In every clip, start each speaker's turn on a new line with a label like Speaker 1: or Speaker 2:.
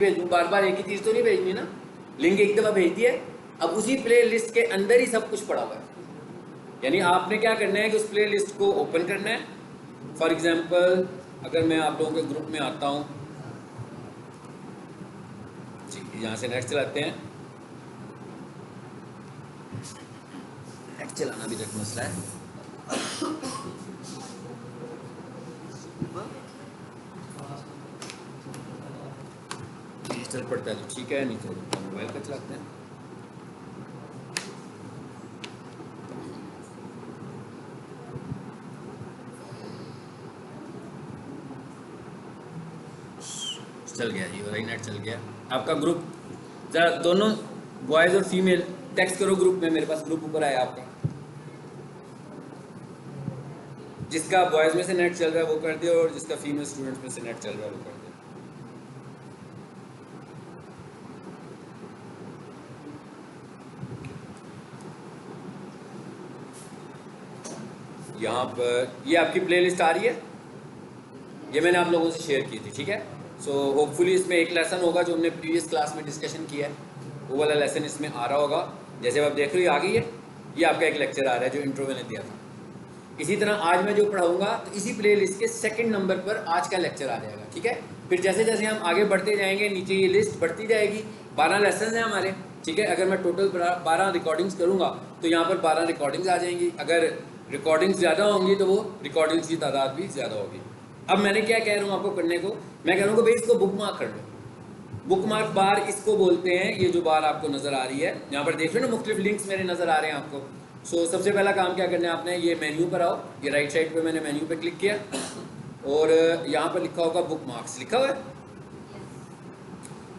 Speaker 1: भेजूँ, बार बार एक ही चीज़ तो नहीं भेजनी ना, लिंक एक दफ़ा भेज दिया, अब उसी प्ले लिस्ट के अंदर ही सब कुछ पड़ा हुआ है। यानी आपने क्या करना है कि उस प्ले लिस्ट को ओपन करना है। फॉर एग्जाम्पल अगर मैं आप लोगों के ग्रुप में आता हूँ जी, यहाँ से नेट चलाते हैं। नेट चलाना भी एक मसला है। डिजिटल पड़ता है तो ठीक है, नहीं तो मोबाइल का चलाते हैं। चल गया जी, वही नेट चल गया। आपका ग्रुप जरा दोनों बॉयज़ और फीमेल टेक्स्ट करो ग्रुप में, मेरे पास ग्रुप ऊपर आया आपका। जिसका बॉयज़ में से नेट चल रहा है वो कर दे, और जिसका फीमेल स्टूडेंट्स में से नेट चल रहा है वो कर दे। यहाँ पर ये आपकी प्लेलिस्ट आ रही है, ये मैंने आप लोगों से शेयर की थी, ठीक है। सो होपफुली इसमें एक लेसन होगा जो हमने प्रीवियस क्लास में डिस्कशन किया है, वो वाला लेसन इसमें आ रहा होगा। जैसे आप देख रहे हो आ गई है, ये आपका एक लेक्चर आ रहा है जो इंट्रो मैंने दिया था। इसी तरह आज मैं जो पढ़ाऊंगा तो इसी प्लेलिस्ट के सेकंड नंबर पर आज का लेक्चर आ जाएगा, ठीक है। फिर जैसे जैसे हम आगे बढ़ते जाएंगे नीचे ये लिस्ट बढ़ती जाएगी। 12 लेसन हैं हमारे, ठीक है। अगर मैं टोटल 12 रिकॉर्डिंग्स करूँगा तो यहाँ पर 12 रिकॉर्डिंग्स आ जाएंगी। अगर रिकॉर्डिंग्स ज़्यादा होंगी तो वो रिकॉर्डिंग्स की तादाद भी ज़्यादा होगी। अब मैंने क्या कह रहा हूँ आपको करने को, मैं कह रहा हूँ कि भाई इसको बुक मार्क कर लो। बुक मार्क बार इसको बोलते हैं, ये जो बार आपको नज़र आ रही है यहाँ पर देख लो ना, मुख्तलिफ लिंक्स मेरे नज़र आ रहे हैं आपको। सो सबसे पहला काम क्या करना है आपने, ये मेन्यू पर आओ, ये राइट साइड पे मैंने मेन्यू पे क्लिक किया और यहाँ पर लिखा होगा बुक मार्क्स, लिखा हुआ है।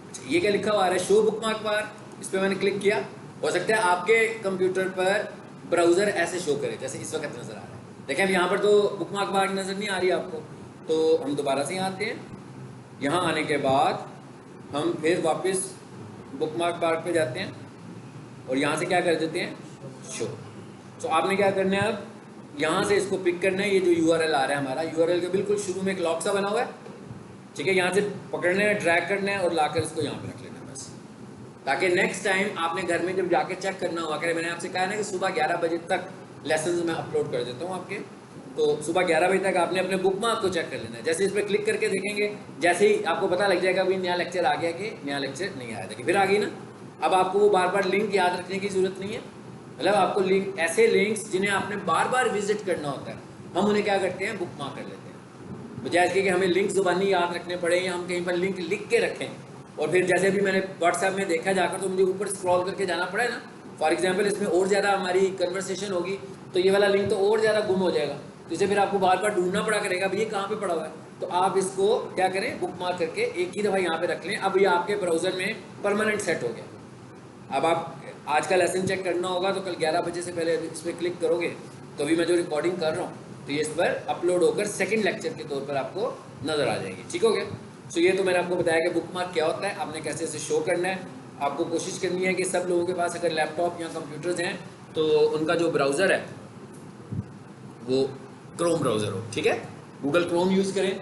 Speaker 1: अच्छा, ये क्या लिखा हुआ आ रहा है, शो बुक मार्क बार, इस पर मैंने क्लिक किया। हो सकता है आपके कंप्यूटर पर ब्राउज़र ऐसे शो करे जैसे इस वक्त नज़र आ रहा है। देखें अब यहाँ पर तो बुक मार्क बार नज़र नहीं आ रही आपको, तो हम दोबारा से यहाँ आते हैं। यहाँ आने के बाद हम फिर वापस बुक मार्क बार पे जाते हैं और यहाँ से क्या कर देते हैं, शो। तो आपने क्या करना है, अब यहाँ से इसको पिक करना है। ये जो URL आ रहा है हमारा, URL के बिल्कुल शुरू में एक लॉक सा बना हुआ है, ठीक है। यहाँ से पकड़ना है, ड्रैग करना है और लाकर इसको यहाँ पे रख लेना है बस, ताकि नेक्स्ट टाइम आपने घर में जब जाके चेक करना हुआ करे। मैंने आपसे कहा ना कि सुबह 11 बजे तक लेसन मैं अपलोड कर देता हूँ आपके, तो सुबह 11 बजे तक आपने अपने बुक मार्क को चेक कर लेना है। जैसे इस पर क्लिक करके देखेंगे, जैसे ही आपको पता लग जाएगा भाई नया लेक्चर आ गया कि नया लेक्चर नहीं आया था, कि फिर आ गई ना। अब आपको वो बार बार लिंक याद रखने की ज़रूरत नहीं है। मतलब आपको लिंक, ऐसे लिंक्स जिन्हें आपने बार बार विजिट करना होता है, हम उन्हें क्या करते हैं, बुक मार्क कर लेते हैं। बजाय इसके कि हमें लिंक ज़ुबानी याद रखने पड़े या हम कहीं पर लिंक लिख के रखें, और फिर जैसे भी मैंने व्हाट्सएप में देखा जाकर तो मुझे ऊपर स्क्रॉल करके जाना पड़ा है ना। फॉर एग्जाम्पल इसमें और ज़्यादा हमारी कन्वर्सेशन होगी तो ये वाला लिंक तो और ज़्यादा गुम हो जाएगा, तो इसे फिर आपको बार बार ढूंढना पड़ा करेगा अब ये कहाँ पे पड़ा हुआ है। तो आप इसको क्या करें, बुक मार्क करके एक ही दफ़ा यहाँ पे रख लें। अब ये आपके ब्राउज़र में परमानेंट सेट हो गया। अब आप आज का लेसन चेक करना होगा तो कल 11 बजे से पहले इस पर क्लिक करोगे तो अभी मैं जो रिकॉर्डिंग कर रहा हूँ तो ये इस पर अपलोड होकर सेकंड लेक्चर के तौर पर आपको नज़र आ जाएगी, ठीक हो गया। सो ये तो मैंने आपको बताया कि बुक मार्क क्या होता है, आपने कैसे इसे शो करना है। आपको कोशिश करनी है कि सब लोगों के पास अगर लैपटॉप या कंप्यूटर्स हैं तो उनका जो ब्राउज़र है वो क्रोम ब्राउज़र हो, ठीक है। गूगल क्रोम यूज़ करें।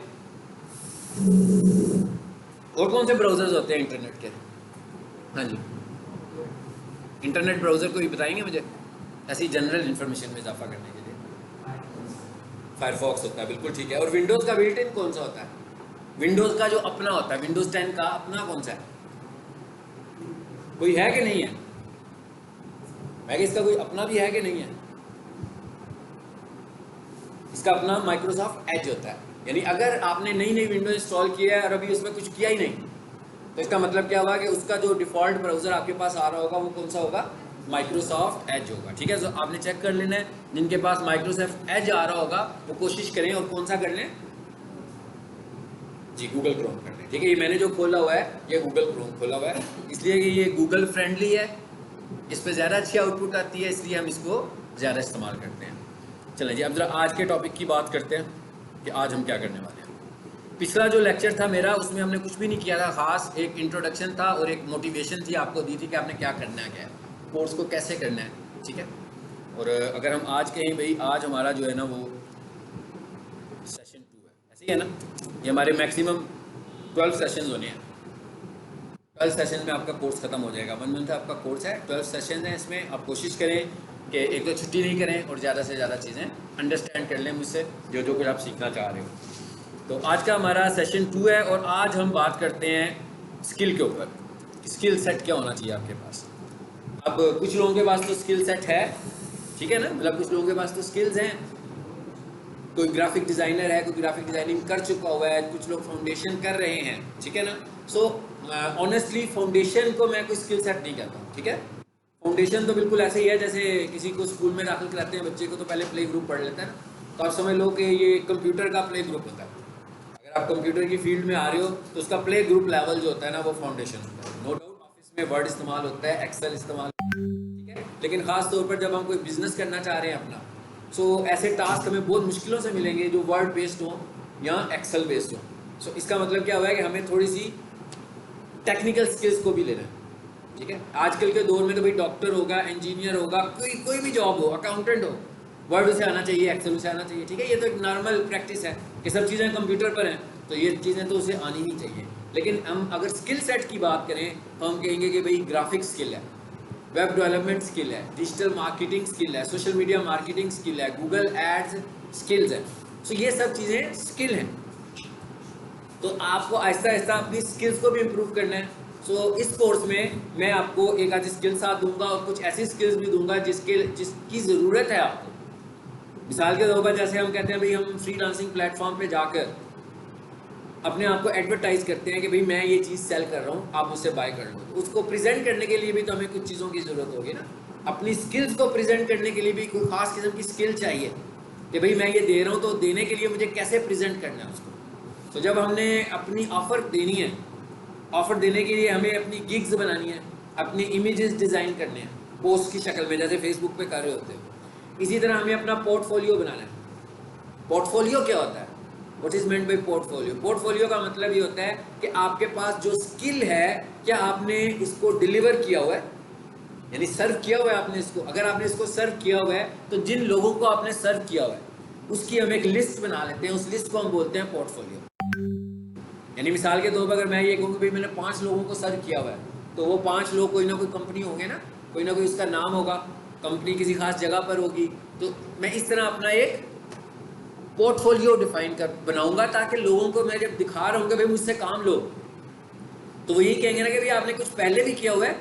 Speaker 1: और कौन से ब्राउज़र्स होते हैं इंटरनेट के? हाँ जी, इंटरनेट ब्राउज़र को ही बताएंगे मुझे, ऐसी जनरल इन्फॉर्मेशन में इजाफा करने के लिए। फायरफॉक्स होता है, बिल्कुल ठीक है। और विंडोज़ का बिल्ट इन कौन सा होता है? विंडोज़ का जो अपना होता है, विंडोज़ 10 का अपना कौन सा है? कोई है कि नहीं है? मैं कि इसका कोई अपना भी है कि नहीं है? इसका अपना माइक्रोसॉफ्ट एज होता है। यानी अगर आपने नई नई विंडो इंस्टॉल किया है और अभी उसमें कुछ किया ही नहीं, तो इसका मतलब क्या हुआ कि उसका जो डिफ़ॉल्ट ब्राउज़र आपके पास आ रहा होगा वो कौन सा होगा, माइक्रोसॉफ्ट एज होगा, ठीक है। तो आपने चेक कर लेना है, जिनके पास माइक्रोसॉफ्ट एज आ रहा होगा वो कोशिश करें और कौन सा कर लें जी, गूगल क्रोम कर लें, ठीक है। ये मैंने जो खोला हुआ है ये गूगल क्रोम खोला हुआ है, इसलिए कि ये गूगल फ्रेंडली है, इस पर ज़्यादा अच्छी आउटपुट आती है, इसलिए हम इसको ज़्यादा इस्तेमाल करते हैं। चलें जी, अब ज़रा आज के टॉपिक की बात करते हैं कि आज हम क्या करने वाले हैं। पिछला जो लेक्चर था मेरा उसमें हमने कुछ भी नहीं किया था ख़ास, एक इंट्रोडक्शन था और एक मोटिवेशन थी आपको दी थी कि आपने क्या करना है, क्या है कोर्स को कैसे करना है, ठीक है। और अगर हम आज कहें भाई आज हमारा जो है ना वो सेशन 2 है, ऐसे ही है ना, ये हमारे मैक्सिमम 12 सेशंस होने हैं, 12 सेशन में आपका कोर्स खत्म हो जाएगा। 1 मंथ आपका कोर्स है, 12 सेशन है इसमें। आप कोशिश करें कि एक तो छुट्टी नहीं करें और ज़्यादा से ज़्यादा चीज़ें अंडरस्टैंड कर लें मुझसे, जो जो कुछ आप सीखना चाह रहे हो। तो आज का हमारा सेशन 2 है और आज हम बात करते हैं स्किल के ऊपर। स्किल सेट क्या होना चाहिए आपके पास। अब कुछ लोगों के पास तो स्किल सेट है, ठीक है ना, मतलब कुछ लोगों के पास तो स्किल्स हैं। कोई ग्राफिक डिज़ाइनर है, कोई ग्राफिक डिज़ाइनिंग कर चुका हुआ है, कुछ लोग फाउंडेशन कर रहे हैं, ठीक है ना। सो ऑनेस्टली फाउंडेशन को मैं कोई स्किल सेट नहीं कहता हूँ, ठीक है। फाउंडेशन तो बिल्कुल ऐसे ही है जैसे किसी को स्कूल में दाखिल कराते हैं बच्चे को, तो पहले प्ले ग्रुप पढ़ लेता है ना। तो आप समझ लो कि ये कंप्यूटर का प्ले ग्रुप होता है। अगर आप कंप्यूटर की फील्ड में आ रहे हो तो उसका प्ले ग्रुप लेवल जो होता है ना, वो फाउंडेशन होता है। नो डाउट ऑफिस में वर्ड इस्तेमाल होता है, एक्सेल इस्तेमाल, ठीक है। लेकिन खास तौर पर जब हम कोई बिजनेस करना चाह रहे हैं अपना, सो ऐसे टास्क हमें बहुत मुश्किलों से मिलेंगे जो वर्ड बेस्ड हो या एक्सेल बेस्ड हो। सो इसका मतलब क्या हुआ है कि हमें थोड़ी सी टेक्निकल स्किल्स को भी लेना है, ठीक है। आजकल के दौर में तो भाई डॉक्टर होगा, इंजीनियर होगा, कोई भी जॉब हो, अकाउंटेंट हो, वर्ड उसे आना चाहिए, एक्सेल उसे आना चाहिए, ठीक है। ये तो एक नॉर्मल प्रैक्टिस है कि सब चीज़ें कंप्यूटर पर हैं, तो ये चीज़ें तो उसे आनी ही चाहिए। लेकिन हम अगर स्किल सेट की बात करें तो हम कहेंगे कि भाई ग्राफिक स्किल है, वेब डेवलपमेंट स्किल है, डिजिटल मार्केटिंग स्किल है, सोशल मीडिया मार्केटिंग स्किल है, गूगल एड्स स्किल्स है। सो ये सब चीज़ें स्किल हैं। तो आपको आहिस्ता आहिस्ता अपनी स्किल्स को भी इम्प्रूव करना है। सो इस कोर्स में मैं आपको एक आधी स्किल साथ दूंगा और कुछ ऐसी स्किल्स भी दूंगा जिसकी ज़रूरत है आपको। मिसाल के तौर पर जैसे हम कहते हैं भाई हम फ्रीलांसिंग प्लेटफॉर्म पे जाकर अपने आप को एडवर्टाइज करते हैं कि भाई मैं ये चीज़ सेल कर रहा हूँ, आप मुझसे बाय कर लो। तो उसको प्रेजेंट करने के लिए भी तो हमें कुछ चीज़ों की ज़रूरत होगी ना। अपनी स्किल्स को प्रेजेंट करने के लिए भी कोई खास किस्म की स्किल चाहिए कि भाई मैं ये दे रहा हूँ, तो देने के लिए मुझे कैसे प्रेजेंट करना है उसको। तो जब हमने अपनी ऑफ़र देनी है, ऑफ़र देने के लिए हमें अपनी गिग्स बनानी है, अपनी इमेजेस डिज़ाइन करने हैं पोस्ट की शक्ल में, जैसे फेसबुक पे कर रहे होते हैं। इसी तरह हमें अपना पोर्टफोलियो बनाना है। पोर्टफोलियो क्या होता है, what is meant by portfolio. Portfolio का मतलब ये होता है कि आपके पास जो स्किल है, क्या आपने इसको डिलीवर किया हुआ है, यानी सर्व किया हुआ है आपने इसको। अगर आपने इसको सर्व किया हुआ है तो जिन लोगों को आपने सर्व किया हुआ है उसकी हम एक लिस्ट बना लेते हैं, उस लिस्ट को हम बोलते हैं पोर्टफोलियो। यानी मिसाल के तौर पर अगर मैं ये कहूँ कि भाई मैंने 5 लोगों को सर्व किया हुआ है, तो वो 5 लोग कोई ना कोई कंपनी होंगे ना, कोई ना कोई उसका नाम होगा, कंपनी किसी खास जगह पर होगी। तो मैं इस तरह अपना एक पोर्टफोलियो डिफाइन कर बनाऊंगा ताकि लोगों को मैं जब दिखा रहा हूँ कि भाई मुझसे काम लो, तो वो यही कहेंगे ना कि भाई आपने कुछ पहले भी किया हुआ है,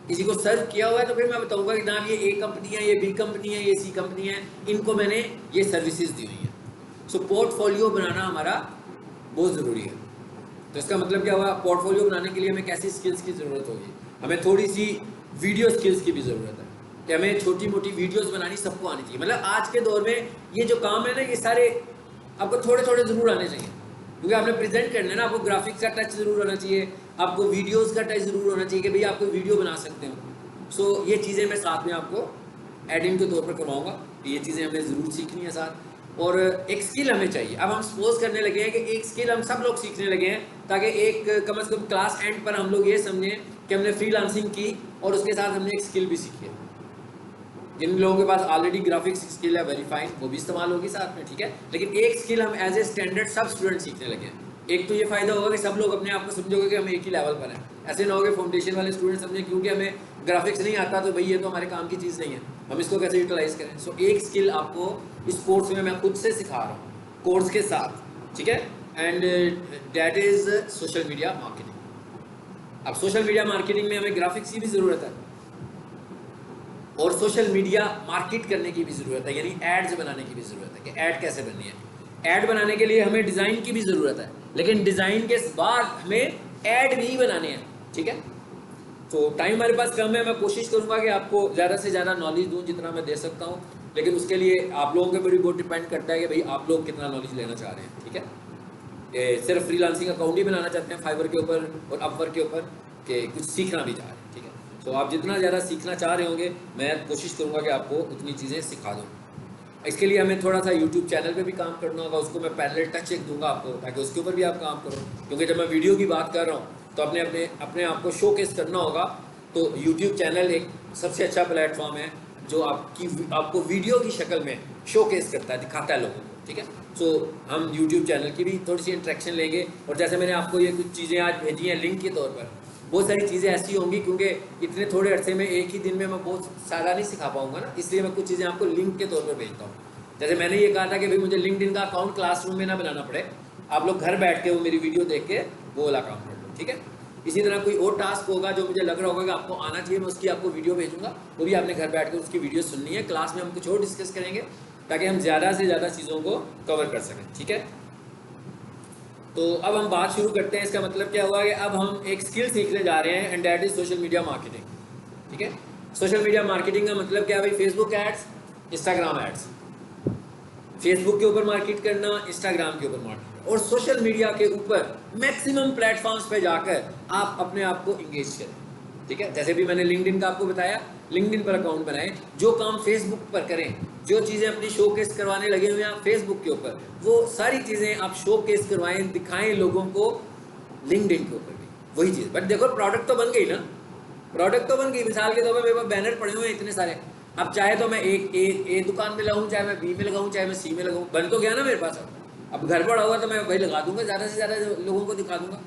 Speaker 1: किसी को सर्व किया हुआ है। तो फिर मैं बताऊंगा कि जनाब ये ए कंपनी है, ये बी कंपनी है, ये सी कंपनी है, इनको मैंने ये सर्विसेज दी हुई हैं। सो पोर्टफोलियो बनाना हमारा बहुत ज़रूरी है। तो इसका मतलब क्या हुआ, पोर्टफोलियो बनाने के लिए हमें कैसी स्किल्स की ज़रूरत होगी। हमें थोड़ी सी वीडियो स्किल्स की भी ज़रूरत है कि हमें छोटी मोटी वीडियोस बनानी सबको आनी चाहिए। मतलब आज के दौर में ये जो काम है ना, ये सारे आपको थोड़े थोड़े ज़रूर आने चाहिए, क्योंकि आपने प्रेजेंट करना है ना। आपको ग्राफिक्स का टच ज़रूर होना चाहिए, आपको वीडियोस का टच ज़रूर होना चाहिए कि भाई आप कोई वीडियो बना सकते हो। सो ये चीज़ें मैं साथ में आपको एडिंग के तौर पर करवाऊँगा, ये चीज़ें हमें ज़रूर सीखनी है साथ। और एक स्किल हमें चाहिए। अब हम सपोज करने लगे हैं कि एक स्किल हम सब लोग सीखने लगे हैं, ताकि एक कम से कम क्लास एंड पर हम लोग ये समझें कि हमने फ्रीलांसिंग की और उसके साथ हमने एक स्किल भी सीखी है। जिन लोगों के पास ऑलरेडी ग्राफिक्स स्किल है वेरी फाइन, वो भी इस्तेमाल होगी साथ में, ठीक है। लेकिन एक स्किल हम एज ए स्टैंडर्ड सब स्टूडेंट सीखने लगे हैं। एक तो ये फायदा होगा कि सब लोग अपने आप को समझोगे कि हम एक ही लेवल पर हैं। ऐसे ना हो कि फाउंडेशन वाले स्टूडेंट समझें क्योंकि हमें ग्राफिक्स नहीं आता तो भाई ये तो हमारे काम की चीज़ नहीं है, हम इसको कैसे यूटिलाइज करें। सो एक स्किल आपको इस कोर्स में मैं खुद से सिखा रहा हूँ कोर्स के साथ, ठीक है। And that is social media marketing. अब सोशल मीडिया मार्केटिंग में हमें ग्राफिक्स की भी ज़रूरत है और सोशल मीडिया मार्केट करने की भी ज़रूरत है, यानी एड्स बनाने की भी ज़रूरत है कि ऐड कैसे बननी है। ऐड बनाने के लिए हमें डिज़ाइन की भी ज़रूरत है, लेकिन डिज़ाइन के बाद हमें ऐड भी बनाने हैं, ठीक है। तो टाइम हमारे पास कम है, मैं कोशिश करूँगा कि आपको ज़्यादा से ज़्यादा नॉलेज दूँ जितना मैं दे सकता हूँ, लेकिन उसके लिए आप लोगों के ऊपर भी बहुत डिपेंड करता है कि भाई आप लोग कितना नॉलेज लेना चाह रहे हैं, ठीक है। ये सिर्फ फ्रीलांसिंग अकाउंट ही बनाना चाहते हैं फाइवर के ऊपर और अपवर्क के ऊपर, कि कुछ सीखना भी चाह रहे हैं, ठीक है। तो आप जितना ज़्यादा सीखना चाह रहे होंगे मैं कोशिश करूँगा कि आपको उतनी चीज़ें सिखा दूँ। इसके लिए हमें थोड़ा सा यूट्यूब चैनल पे भी काम करना होगा, उसको मैं पैरेलल टच एक दूंगा आपको ताकि उसके ऊपर भी आप काम करो, क्योंकि जब मैं वीडियो की बात कर रहा हूँ तो अपने आप को शोकेस करना होगा। तो यूट्यूब चैनल एक सबसे अच्छा प्लेटफॉर्म है जो आपको वीडियो की शक्ल में शोकेस करता है, दिखाता है लोगों को, ठीक है। सो हम यूट्यूब चैनल की भी थोड़ी सी इंटरेक्शन लेंगे। और जैसे मैंने आपको ये कुछ चीज़ें आज भेजी हैं लिंक के तौर पर, बहुत सारी चीज़ें ऐसी होंगी, क्योंकि इतने थोड़े अरसे में एक ही दिन में मैं बहुत सारा नहीं सिखा पाऊंगा ना, इसलिए मैं कुछ चीज़ें आपको लिंक के तौर पर भेजता हूँ। जैसे मैंने ये कहा था कि भाई मुझे लिंक्डइन का अकाउंट क्लासरूम में ना बनाना पड़े, आप लोग घर बैठ के वो मेरी वीडियो देख के वो वाला काम कर लो, ठीक है। इसी तरह कोई और टास्क होगा जो मुझे लग रहा होगा कि आपको आना चाहिए, मैं उसकी आपको वीडियो भेजूंगा, वो भी आपने घर बैठ कर उसकी वीडियो सुननी है। क्लास में हम कुछ और डिस्कस करेंगे ताकि हम ज़्यादा से ज़्यादा चीज़ों को कवर कर सकें, ठीक है। तो अब हम बात शुरू करते हैं। इसका मतलब क्या हुआ कि अब हम एक स्किल सीखने जा रहे हैं, and that is social media marketing, ठीक है। सोशल मीडिया मार्केटिंग का मतलब क्या है भाई? Facebook ads, Instagram ads, Facebook के ऊपर मार्केट करना, इंस्टाग्राम के ऊपर मार्केट करना, और सोशल मीडिया के ऊपर मैक्सिमम प्लेटफॉर्म्स पे जाकर आप अपने आप को इंगेज करें, ठीक है। जैसे भी मैंने लिंक्डइन का आपको बताया, लिंक्डइन पर अकाउंट बनाएं, जो काम फेसबुक पर करें, जो चीज़ें अपनी शोकेस करवाने लगे हुए हैं आप फेसबुक के ऊपर, वो सारी चीज़ें आप शोकेस करवाएं, दिखाएं लोगों को लिंक्डइन के ऊपर भी वही चीज़। बट देखो प्रोडक्ट तो बन गई ना, प्रोडक्ट तो बन गई। मिसाल के तौर पर मेरे पास बैनर पड़े हुए हैं इतने सारे, अब चाहे तो मैं एक ए दुकान में लगाऊं, चाहे मैं बी में लगाऊं, चाहे मैं सी में लगाऊं, बन तो गया ना मेरे पास। अब घर पड़ा हुआ तो मैं वही लगा दूंगा, ज़्यादा से ज़्यादा लोगों को दिखा दूंगा।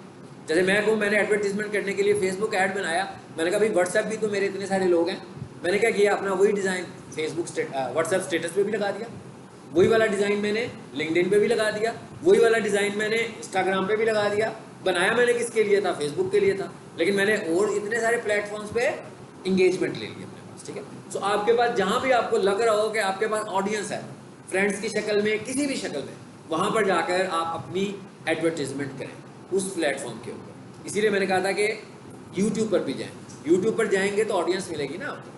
Speaker 1: जैसे मैं कहूँ, मैंने एडवर्टीजमेंट करने के लिए फेसबुक ऐड बनाया, मैंने कहा भाई व्हाट्सएप भी तो मेरे इतने सारे लोग हैं, मैंने क्या किया, अपना वही डिज़ाइन फेसबुक व्हाट्सएप स्टेटस पे भी लगा दिया, वही वाला डिज़ाइन मैंने लिंक्डइन पे भी लगा दिया, वही वाला डिज़ाइन मैंने इंस्टाग्राम पे भी लगा दिया। बनाया मैंने किसके लिए था? फेसबुक के लिए था, लेकिन मैंने और इतने सारे प्लेटफॉर्म्स पे इंगेजमेंट ले लिया अपने पास, ठीक है। सो आपके पास जहाँ भी आपको लग रहा हो कि आपके पास ऑडियंस है, फ्रेंड्स की शक्ल में, किसी भी शक्ल में, वहाँ पर जाकर आप अपनी एडवर्टीजमेंट करें उस प्लेटफॉर्म के ऊपर। इसीलिए मैंने कहा था कि यूट्यूब पर भी जाएं, यूट्यूब पर जाएंगे तो ऑडियंस मिलेगी ना आपको।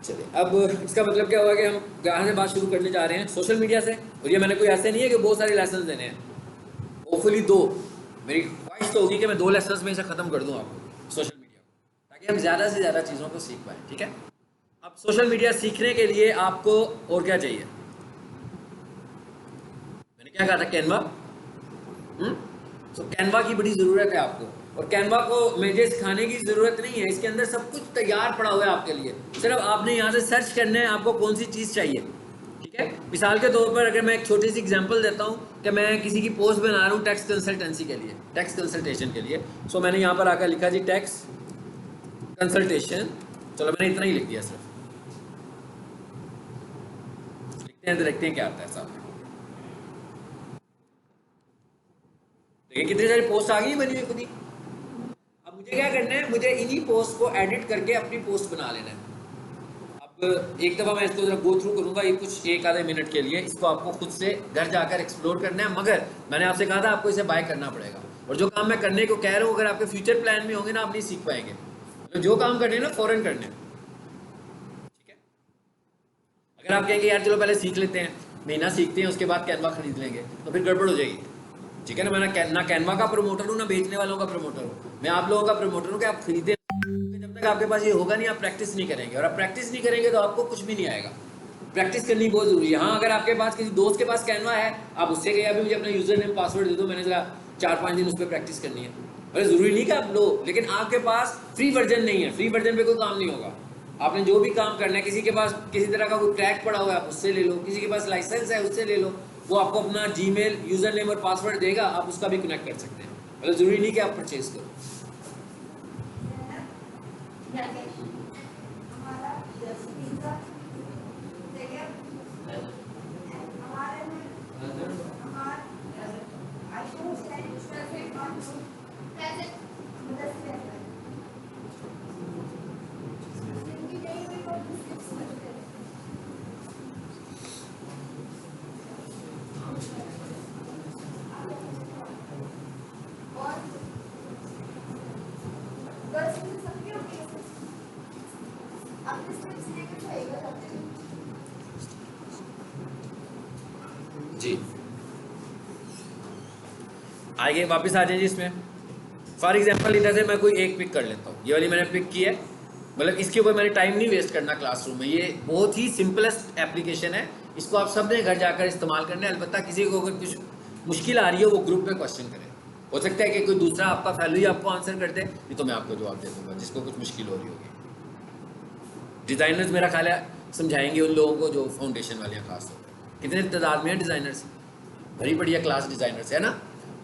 Speaker 1: चलिए, अब इसका मतलब क्या हुआ कि हम यहाँ से बात शुरू करने जा रहे हैं सोशल मीडिया से। और ये मैंने कोई ऐसे नहीं है कि बहुत सारे लेसन देने हैं, होपफुली 2, मेरी ख्वाहिश तो होगी कि मैं 2 लेसन में इसे ख़त्म कर दूँ आपको सोशल मीडिया को, ताकि हम ज़्यादा से ज़्यादा चीज़ों को सीख पाएँ, ठीक है। अब सोशल मीडिया सीखने के लिए आपको और क्या चाहिए? मैंने क्या कहा था? कैनवा। तो कैनवा की बड़ी ज़रूरत है आपको, और कैनवा को मुझे सिखाने की ज़रूरत नहीं है, इसके अंदर सब कुछ तैयार पड़ा हुआ है आपके लिए। सिर्फ आपने यहाँ से सर्च करना है आपको कौन सी चीज़ चाहिए, ठीक है। मिसाल के तौर पर अगर मैं एक छोटी सी एग्जांपल देता हूँ कि मैं किसी की पोस्ट बना रहा हूँ टैक्स कंसल्टेंसी के लिए, टैक्स कंसल्टेशन के लिए। सो मैंने यहाँ पर आकर लिखा जी टैक्स कंसल्टेशन, चलो मैंने इतना ही लिख दिया सिर्फ, लिखते हैं तो देखते हैं क्या आता है सामने। देखिए कितनी सारी पोस्ट आ गई बनी हुई खुद ही। अब मुझे क्या करना है, मुझे इन्हीं पोस्ट को एडिट करके अपनी पोस्ट बना लेना है। अब एक दफ़ा मैं इसको जरा गो थ्रू करूँगा, ये कुछ 1 आधे मिनट के लिए, इसको आपको खुद से घर जाकर एक्सप्लोर करना है। मगर मैंने आपसे कहा था आपको इसे बाय करना पड़ेगा, और जो काम मैं करने को कह रहा हूँ अगर आपके फ्यूचर प्लान में होंगे ना, आप नहीं सीख पाएंगे। तो जो काम करने ना फ़ौरन करने, ठीक है। अगर आप कहेंगे यार चलो पहले सीख लेते हैं, महीना सीखते हैं उसके बाद कैनवा खरीद लेंगे, तो फिर गड़बड़ हो जाएगी, ठीक है ना। मैं ना कैनवा का प्रमोटर हूँ, ना बेचने वालों का प्रमोटर हूँ, मैं आप लोगों का प्रमोटर हूँ कि आप खरीदें। जब तक आपके पास ये होगा नहीं, आप प्रैक्टिस नहीं करेंगे, और आप प्रैक्टिस नहीं करेंगे तो आपको कुछ भी नहीं आएगा। प्रैक्टिस करनी बहुत जरूरी है। हाँ, अगर आपके पास किसी दोस्त के पास कैनवा है, आप उससे कहिए अभी मुझे अपना यूजर नेम पासवर्ड दे दो, मैंने जरा 4-5 दिन उस पर प्रैक्टिस करनी है। अरे जरूरी नहीं कि आप लो, लेकिन आपके पास फ्री वर्जन नहीं है, फ्री वर्जन पे कोई काम नहीं होगा। आपने जो भी काम करना है, किसी के पास किसी तरह का कोई ट्रैक पड़ा हुआ है आप उससे ले लो, किसी के पास लाइसेंस है उससे ले लो, वो आपको अपना जीमेल यूजर नेम और पासवर्ड देगा, आप उसका भी कनेक्ट कर सकते हैं। मतलब जरूरी नहीं कि आप परचेज करो। जी आइए वापस आ जाइए इसमें। फॉर एग्जांपल इधर से मैं कोई एक पिक कर लेता हूँ, ये वाली मैंने पिक की है, मतलब इसके ऊपर मैंने टाइम नहीं वेस्ट करना क्लासरूम में। ये बहुत ही सिंपलेस्ट एप्लीकेशन है, इसको आप सब ने घर जाकर इस्तेमाल करना है। अलबत्ता किसी को अगर कुछ मुश्किल आ रही है वो ग्रुप में क्वेश्चन करें, हो सकता है कि कोई दूसरा आपका फैलो ही आपको आंसर कर दे, नहीं तो मैं आपको जवाब दे दूंगा जिसको कुछ मुश्किल हो रही होगी। डिज़ाइनर्स मेरा ख्याल है समझाएंगे उन लोगों को जो फाउंडेशन वाले हैं खास तौर पर। कितने तादाद में है डिज़ाइनर्स? बड़ी बढ़िया क्लास डिज़ाइनर्स है ना।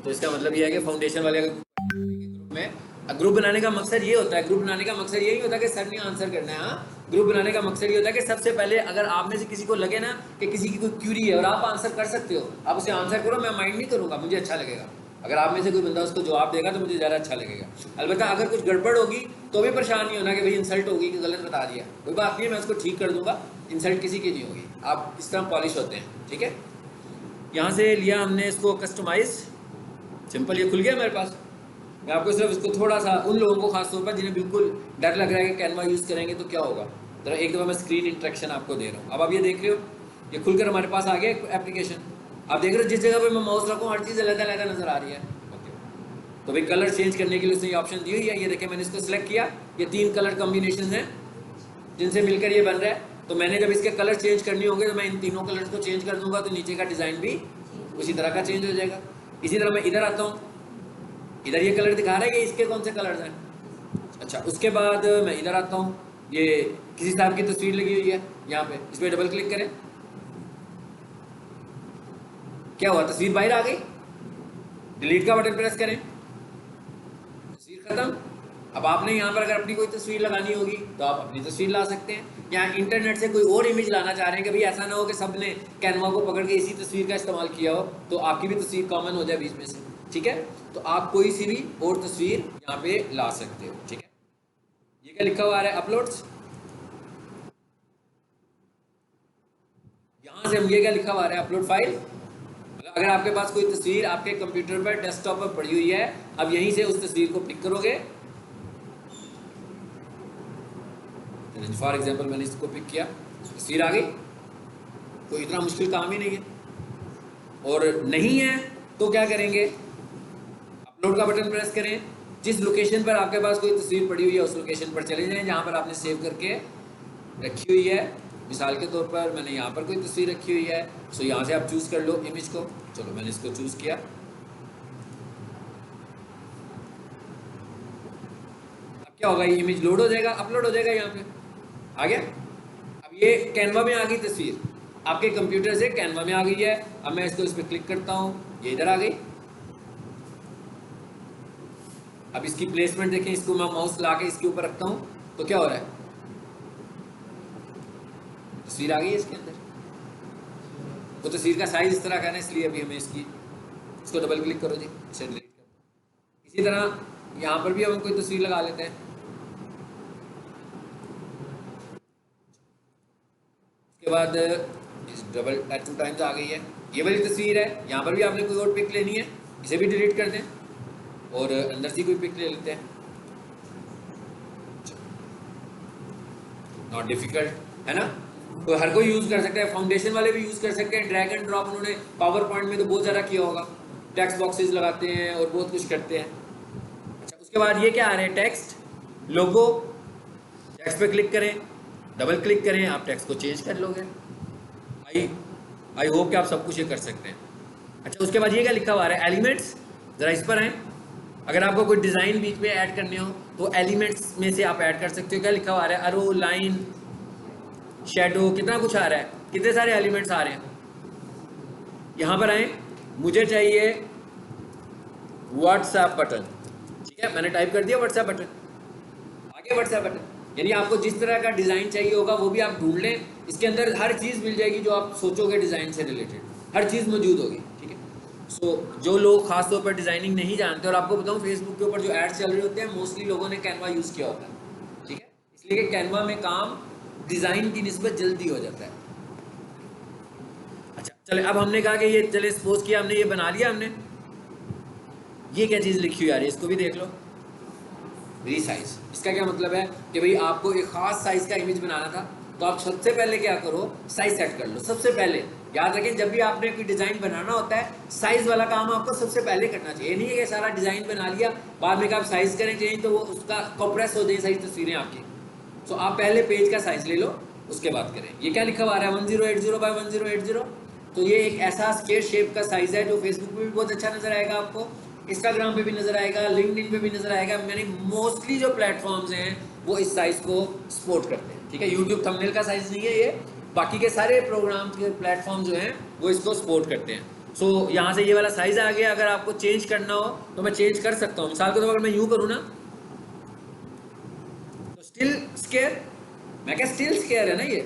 Speaker 1: तो इसका मतलब ये है कि फाउंडेशन वाले ग्रुप में ग्रुप बनाने का मकसद ये होता है, ग्रुप बनाने का मकसद यही होता है कि सर ने आंसर करना है। हाँ, ग्रुप बनाने का मकसद ये होता है कि सबसे पहले अगर आप में से किसी को लगे ना कि किसी की कोई क्यूरी है और आप आंसर कर सकते हो, आप उसे आंसर करो, मैं माइंड नहीं करूँगा, मुझे अच्छा लगेगा। अगर आप में से कोई बंदा उसको जवाब देगा तो मुझे ज़्यादा अच्छा लगेगा। अलबत्ता अगर कुछ गड़बड़ होगी तो भी परेशान नहीं होना कि भाई इंसल्ट होगी कि गलत बता दिया, कोई बात नहीं है, मैं उसको ठीक कर दूंगा, इंसल्ट किसी की नहीं होगी। आप इस तरह पॉलिश होते हैं, ठीक है। यहाँ से लिया हमने इसको कस्टमाइज, सिंपल, ये खुल गया मेरे पास। मैं आपको सिर्फ इसको थोड़ा सा उन लोगों को खास तौर पर जिन्हें बिल्कुल डर लग रहा है कि कैनवा यूज़ करेंगे तो क्या होगा, तो एक दफ़ा मैं स्क्रीन इंट्रैक्शन आपको दे रहा हूँ। अब आप ये देख रहे हो, ये खुलकर हमारे पास आ गया एप्लीकेशन। आप देख रहे हो जिस जगह पे मैं माउस रखूँ हर चीज़ अलग अलग नज़र आ रही है। ओके, तो भाई कलर चेंज करने के लिए उसने ये ऑप्शन दी हुई है। ये देखें, मैंने इसको सिलेक्ट किया, ये 3 कलर कॉम्बिनेशन हैं जिनसे मिलकर ये बन रहा है। तो मैंने जब इसके कलर चेंज करनी होंगे तो मैं इन तीनों कलर्स को चेंज कर दूंगा, तो नीचे का डिज़ाइन भी उसी तरह का चेंज हो जाएगा। इसी तरह मैं इधर आता हूँ, इधर ये कलर दिखा रहा है कि इसके कौन से कलर्स हैं। अच्छा, उसके बाद मैं इधर आता हूँ, ये किसी साहब की तस्वीर लगी हुई है यहाँ पे, इस पर डबल क्लिक करें, क्या हुआ, तस्वीर बाहर आ गई। डिलीट का बटन प्रेस करें, तस्वीर खत्म। अब आपने यहाँ पर अगर अपनी कोई तस्वीर लगानी होगी तो आप अपनी तस्वीर ला सकते हैं, या इंटरनेट से कोई और इमेज लाना चाह रहे हैं कि भाई ऐसा ना हो कि सब ने कैनवा को पकड़ के इसी तस्वीर का इस्तेमाल किया हो, तो आपकी भी तस्वीर कॉमन हो जाए बीच में से, ठीक है। तो आप कोई सी भी और तस्वीर यहाँ पे ला सकते हो, ठीक है। ये क्या लिखा हुआ है, अपलोड्स। यहाँ से हम ये क्या लिखा हुआ है, अपलोड फाइल। अगर आपके पास कोई तस्वीर आपके कंप्यूटर पर डेस्कटॉप पर पड़ी हुई है, अब यहीं से उस तस्वीर को पिक करोगे। फॉर एग्जांपल मैंने इसको पिक किया, तस्वीर आ गई, कोई इतना मुश्किल काम ही नहीं है। और नहीं है तो क्या करेंगे, अपलोड का बटन प्रेस करें, जिस लोकेशन पर आपके पास कोई तस्वीर पड़ी हुई है उस लोकेशन पर चले जाएं जहां पर आपने सेव करके रखी हुई है। मिसाल के तौर पर मैंने यहाँ पर कोई तस्वीर रखी हुई है, सो यहाँ से आप चूज़ कर लो इमेज को। चलो मैंने इसको चूज़ किया, अब क्या होगा, ये इमेज लोड हो जाएगा, अपलोड हो जाएगा, यहाँ पे आ गया। अब ये कैनवा में आ गई तस्वीर, आपके कंप्यूटर से कैनवा में आ गई है। अब मैं इसको इस पर क्लिक करता हूँ, ये इधर आ गई। अब इसकी प्लेसमेंट देखें, इसको मैं माउस ला के इसके ऊपर रखता हूँ तो क्या हो रहा है, तस्वीर आ गई है इसके अंदर। तो तस्वीर का साइज इस तरह का है, इसलिए अभी हमें इसको डबल क्लिक करो जी, इसे डिलीट कर दो। इसी तरह यहाँ पर भी हम कोई तस्वीर लगा लेते हैं। उसके बाद डबल 2 टाइम्स आ गई है, ये वाली तस्वीर है। यहाँ पर भी आपने कोई और पिक लेनी है, इसे भी डिलीट कर दें और अंदर से कोई पिक ले लेते हैं। नॉट डिफिकल्ट है ना, तो हर कोई यूज़ कर सकता है, फाउंडेशन वाले भी यूज़ कर सकते हैं। ड्रैग एंड ड्रॉप उन्होंने पावर पॉइंट में तो बहुत ज़्यादा किया होगा, टेक्स्ट बॉक्सेस लगाते हैं और बहुत कुछ करते हैं। अच्छा, उसके बाद ये क्या आ रहा है, टेक्स्ट, लोगो। टेक्स्ट पे क्लिक करें, डबल क्लिक करें, आप टेक्स्ट को चेंज कर लोगे। आई होप कि आप सब कुछ ये कर सकते हैं। अच्छा, उसके बाद ये क्या लिखा हुआ है, एलिमेंट्स। ज़रा इस पर आएँ, अगर आपको कोई डिज़ाइन बीच में ऐड करने हो तो एलिमेंट्स में से आप ऐड कर सकते हो। क्या लिखा हुआ है, अरो, लाइन, शेडो, कितना कुछ आ रहा है, कितने सारे एलिमेंट्स आ रहे हैं। यहाँ पर आए, मुझे चाहिए व्हाट्सएप बटन, ठीक है, मैंने टाइप कर दिया व्हाट्सएप बटन, आ गया व्हाट्सएप बटन। यानी आपको जिस तरह का डिज़ाइन चाहिए होगा वो भी आप ढूंढ लें, इसके अंदर हर चीज़ मिल जाएगी जो आप सोचोगे डिज़ाइन से रिलेटेड, हर चीज़ मौजूद होगी, ठीक है। सो जो लोग खास तौर पर डिज़ाइनिंग नहीं जानते, और आपको बताऊँ फेसबुक के ऊपर जो एड्स चल रहे होते हैं मोस्टली लोगों ने कैनवा यूज़ किया होता है, ठीक है, इसलिए कि कैनवा में काम डिज़ाइन की निस्बत जल्दी हो जाता है। अच्छा चले, अब हमने कहा कि ये चले सपोज किया हमने ये बना लिया, हमने ये क्या चीज़ लिखी हुई आ रही है, इसको भी देख लो, रीसाइज। इसका क्या मतलब है कि भाई आपको एक ख़ास साइज़ का इमेज बनाना था, तो आप सबसे पहले क्या करो, साइज़ सेट कर लो। सबसे पहले याद रखें, जब भी आपने कोई डिज़ाइन बनाना होता है साइज़ वाला काम आपको सबसे पहले करना चाहिए। नहीं है कि सारा डिज़ाइन बना लिया, बाद में आप साइज़ करें चेंज तो वो उसका कॉम्प्रेस हो जाए सारी तस्वीरें आपकी। तो आप पहले पेज का साइज़ ले लो, उसके बाद करें। ये क्या लिखा हुआ है, 1080 बाय 1080। तो ये एक ऐसा स्क्वायर शेप का साइज़ है जो फेसबुक पे भी बहुत अच्छा नज़र आएगा आपको, इंस्टाग्राम पे भी नज़र आएगा, लिंक्डइन पे भी नज़र आएगा। यानी मोस्टली जो प्लेटफॉर्म्स हैं वो इस साइज़ को सपोर्ट करते हैं, ठीक है। यूट्यूब थंबनेल का साइज़ नहीं है ये, बाकी के सारे प्रोग्राम के प्लेटफॉर्म जो हैं वो इसको सपोर्ट करते हैं। सो यहाँ से ये वाला साइज़ आ गया। अगर आपको चेंज करना हो तो मैं चेंज कर सकता हूँ। मिसाल के तौर पर मैं यूँ करूँ ना, स्टिल स्क्वायर, मैं क्या स्टिल स्क्वायर है ना ये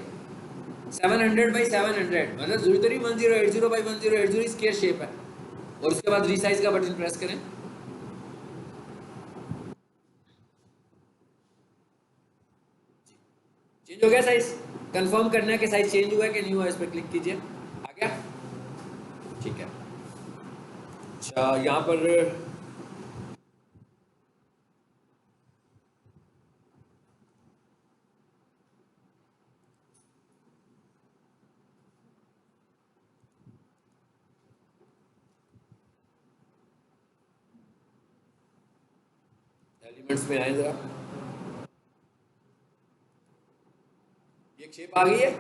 Speaker 1: 700 बाई 700, मतलब जरूरी तो नहीं 1080 बाई 1080 स्क्वायर शेप है। और उसके बाद रीसाइज का बटन प्रेस करें, चेंज हो गया साइज। कंफर्म करना है कि साइज चेंज हुआ है कि नहीं हुआ, इस पर क्लिक कीजिए, आ गया, ठीक है। अच्छा यहाँ पर एलिमेंट्स में आए जरा, ये शेप आ गई है।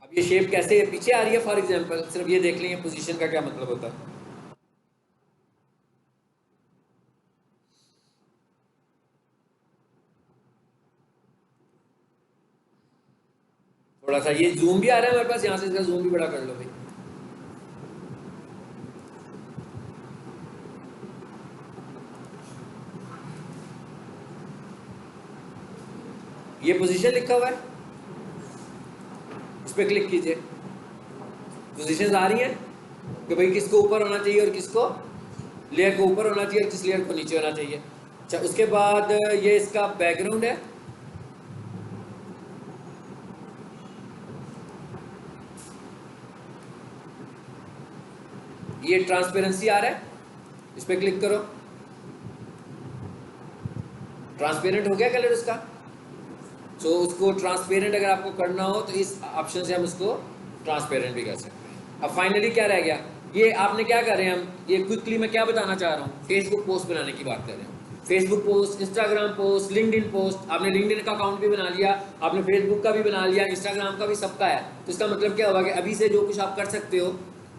Speaker 1: अब ये शेप कैसे पीछे आ रही है, फॉर एग्जांपल सिर्फ ये देख लें पोजीशन का क्या मतलब होता है। थोड़ा सा ये जूम भी आ रहा है मेरे पास, यहाँ से इसका जूम भी बड़ा कर लो भाई। ये पोजीशन लिखा हुआ है, इस पर क्लिक कीजिए, पोजीशंस आ रही हैं कि भाई किसको ऊपर होना चाहिए और किसको लेयर को ऊपर होना चाहिए और किस लेयर को नीचे होना चाहिए। अच्छा उसके बाद ये इसका बैकग्राउंड है, ये ट्रांसपेरेंसी आ रहा है, इस पर क्लिक करो, ट्रांसपेरेंट हो गया कलर उसका। तो उसको ट्रांसपेरेंट अगर आपको करना हो तो इस ऑप्शन से हम उसको ट्रांसपेरेंट भी कर सकते हैं। अब फाइनली क्या रह गया, ये आपने क्या कर रहे हैं, हम ये क्विकली मैं क्या बताना चाह रहा हूँ, फेसबुक पोस्ट बनाने की बात कर रहे हैं। Facebook post, Instagram post, LinkedIn post, आपने लिंक्डइन का अकाउंट भी बना लिया, आपने फेसबुक का भी बना लिया, इंस्टाग्राम का भी, सबका है। तो इसका मतलब क्या होगा कि अभी से जो कुछ आप कर सकते हो,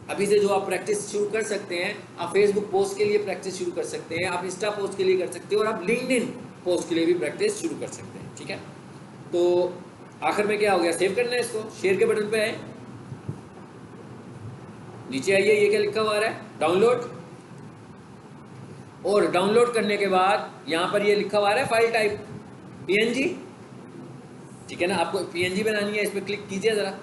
Speaker 1: अभी से जो आप प्रैक्टिस शुरू कर सकते हैं, आप फेसबुक पोस्ट के लिए प्रैक्टिस शुरू कर सकते हैं, आप इंस्टा पोस्ट के लिए कर सकते हो, और आप लिंक्डइन पोस्ट के लिए भी प्रैक्टिस शुरू कर सकते हैं, ठीक है। तो आखिर में क्या हो गया, सेव करना है इसको, शेयर के बटन पे आए, नीचे आइए, ये क्या लिखा हुआ है, डाउनलोड। और डाउनलोड करने के बाद यहाँ पर ये लिखा हुआ है फाइल टाइप पीएनजी, ठीक है ना। आपको पीएनजी बनानी है, इस पर क्लिक कीजिए जरा।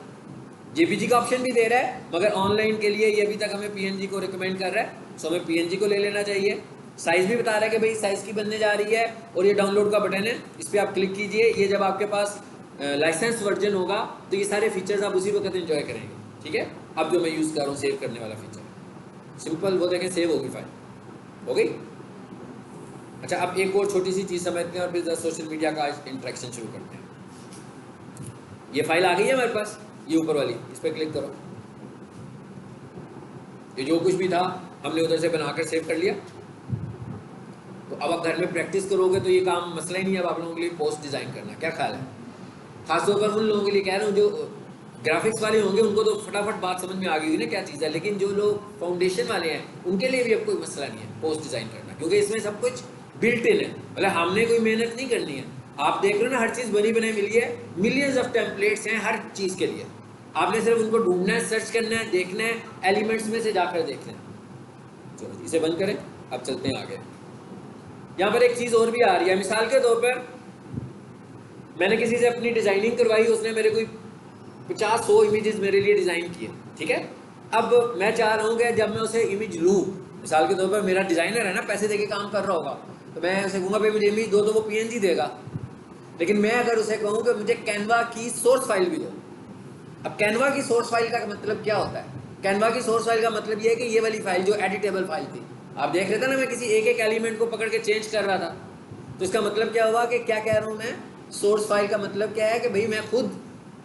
Speaker 1: जेपीजी का ऑप्शन भी दे रहा है, मगर ऑनलाइन के लिए ये अभी तक हमें पीएनजी को रिकमेंड कर रहा है, सो हमें पीएनजी को ले लेना चाहिए। साइज भी बता रहा है कि भाई साइज की बनने जा रही है, और ये डाउनलोड का बटन है, इस पर आप क्लिक कीजिए। ये जब आपके पास लाइसेंस वर्जन होगा तो ये सारे फीचर्स आप उसी वक्त एंजॉय करेंगे, ठीक है। अब जो मैं यूज़ कर रहा हूँ सेव करने वाला फीचर, सिंपल, वो देखें सेव होगी, फाइल हो गई। अच्छा अब एक और छोटी सी चीज़ समझते हैं और फिर सोशल मीडिया का इंट्रैक्शन शुरू करते हैं। ये फाइल आ गई है हमारे पास, ये ऊपर वाली, इस पर क्लिक करो। ये जो कुछ भी था हमने उधर से बनाकर सेव कर लिया। तो अब आप घर में प्रैक्टिस करोगे तो ये काम मसला ही नहीं है, अब आप लोगों के लिए पोस्ट डिज़ाइन करना, क्या ख्याल है। खासतौर पर उन लोगों के लिए कह रहा हूँ जो ग्राफिक्स वाले होंगे, उनको तो फटाफट बात समझ में आ गई होगी ना क्या चीज़ है, लेकिन जो लोग फाउंडेशन वाले हैं उनके लिए भी अब कोई मसला नहीं है पोस्ट डिज़ाइन करना, क्योंकि इसमें सब कुछ बिल्ट इन है, मतलब हमने कोई मेहनत नहीं करनी है। आप देख रहे हो ना, हर चीज़ बनी बनाई मिली है, मिलियंस ऑफ टेम्पलेट्स हैं हर चीज़ के लिए, आपने सिर्फ उनको ढूंढना है, सर्च करना है, देखना है, एलिमेंट्स में से जाकर देखना है। चलो इसे बंद करें, अब चलते हैं आगे। यहाँ पर एक चीज़ और भी आ रही है, मिसाल के तौर पर मैंने किसी से अपनी डिज़ाइनिंग करवाई, उसने मेरे कोई 50-100 इमेजेस मेरे लिए डिज़ाइन किए, ठीक है। अब मैं चाह रहा हूँ कि जब मैं उसे इमेज लूँ, मिसाल के तौर पर मेरा डिज़ाइनर है ना, पैसे देके काम कर रहा होगा, तो मैं उसे कहूँगा भाई मुझे इमेज दो, तो वो पीएनजी देगा। लेकिन मैं अगर उसे कहूँ कि मुझे कैनवा की सोर्स फाइल भी दो, अब कैनवा की सोर्स फाइल का मतलब क्या होता है, कैनवा की सोर्स फाइल का मतलब ये है कि ये वाली फाइल जो एडिटेबल फाइल थी, आप देख रहे थे ना मैं किसी एक एक एलिमेंट को पकड़ के चेंज कर रहा था, तो इसका मतलब क्या हुआ कि क्या कह रहा हूँ मैं, सोर्स फाइल का मतलब क्या है कि भाई मैं खुद,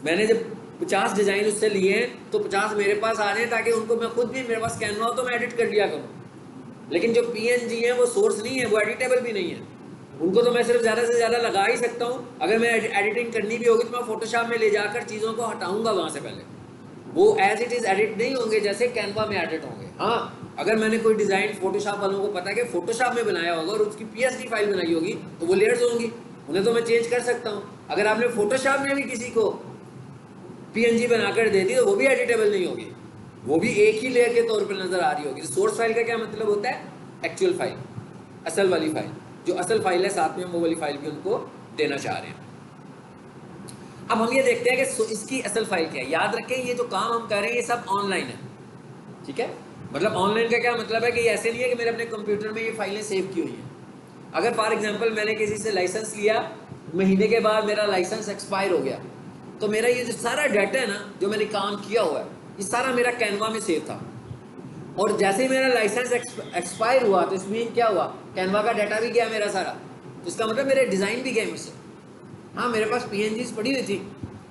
Speaker 1: मैंने जब 50 डिज़ाइन उससे लिए हैं तो 50 मेरे पास आ रहे हैं, ताकि उनको मैं खुद भी, मेरे पास कैनवा हो तो मैं एडिट कर लिया करूँ। लेकिन जो पीएनजी है वो सोर्स नहीं है, वो एडिटेबल भी नहीं है, उनको तो मैं सिर्फ ज़्यादा से ज़्यादा लगा ही सकता हूँ। अगर मैं एडिटिंग करनी भी होगी तो मैं फोटोशॉप में ले जाकर चीज़ों को हटाऊंगा वहाँ से पहले, वो एज इट इज़ एडिट नहीं होंगे जैसे कैनवा में एडिट होंगे। हाँ अगर मैंने कोई डिज़ाइन, फोटोशॉप वालों को पता है कि फोटोशॉप में बनाया होगा और उसकी पीएसडी फाइल बनाई होगी, तो वो लेयर्स होंगी, उन्हें तो मैं चेंज कर सकता हूँ। अगर आपने फोटोशॉप में भी किसी को पीएनजी बनाकर दे दी तो वो भी एडिटेबल नहीं होगी, वो भी एक ही लेयर के तौर पर नजर आ रही होगी। सोर्स फाइल का क्या मतलब होता है, एक्चुअल फाइल, असल वाली फाइल। जो असल फाइल है साथ में वो वाली फाइल भी उनको देना चाह रहे हैं। अब हम ये देखते हैं कि इसकी असल फाइल क्या है। याद रखें ये जो काम हम कर रहे हैं ये सब ऑनलाइन है, ठीक है। मतलब ऑनलाइन का क्या मतलब है कि ऐसे नहीं है कि मेरे अपने कंप्यूटर में ये फाइलें सेव की हुई हैं। अगर फॉर एग्जांपल मैंने किसी से लाइसेंस लिया, महीने के बाद मेरा लाइसेंस एक्सपायर हो गया, तो मेरा ये जो सारा डाटा है ना जो मैंने काम किया हुआ है ये सारा मेरा कैनवा में सेव था। और जैसे ही मेरा लाइसेंस एक्सपायर हुआ तो इसमें क्या हुआ, कैनवा का डाटा भी गया मेरा सारा। तो इसका मतलब मेरे डिज़ाइन भी गए मुझसे। हाँ मेरे पास PNGs पड़ी हुई थी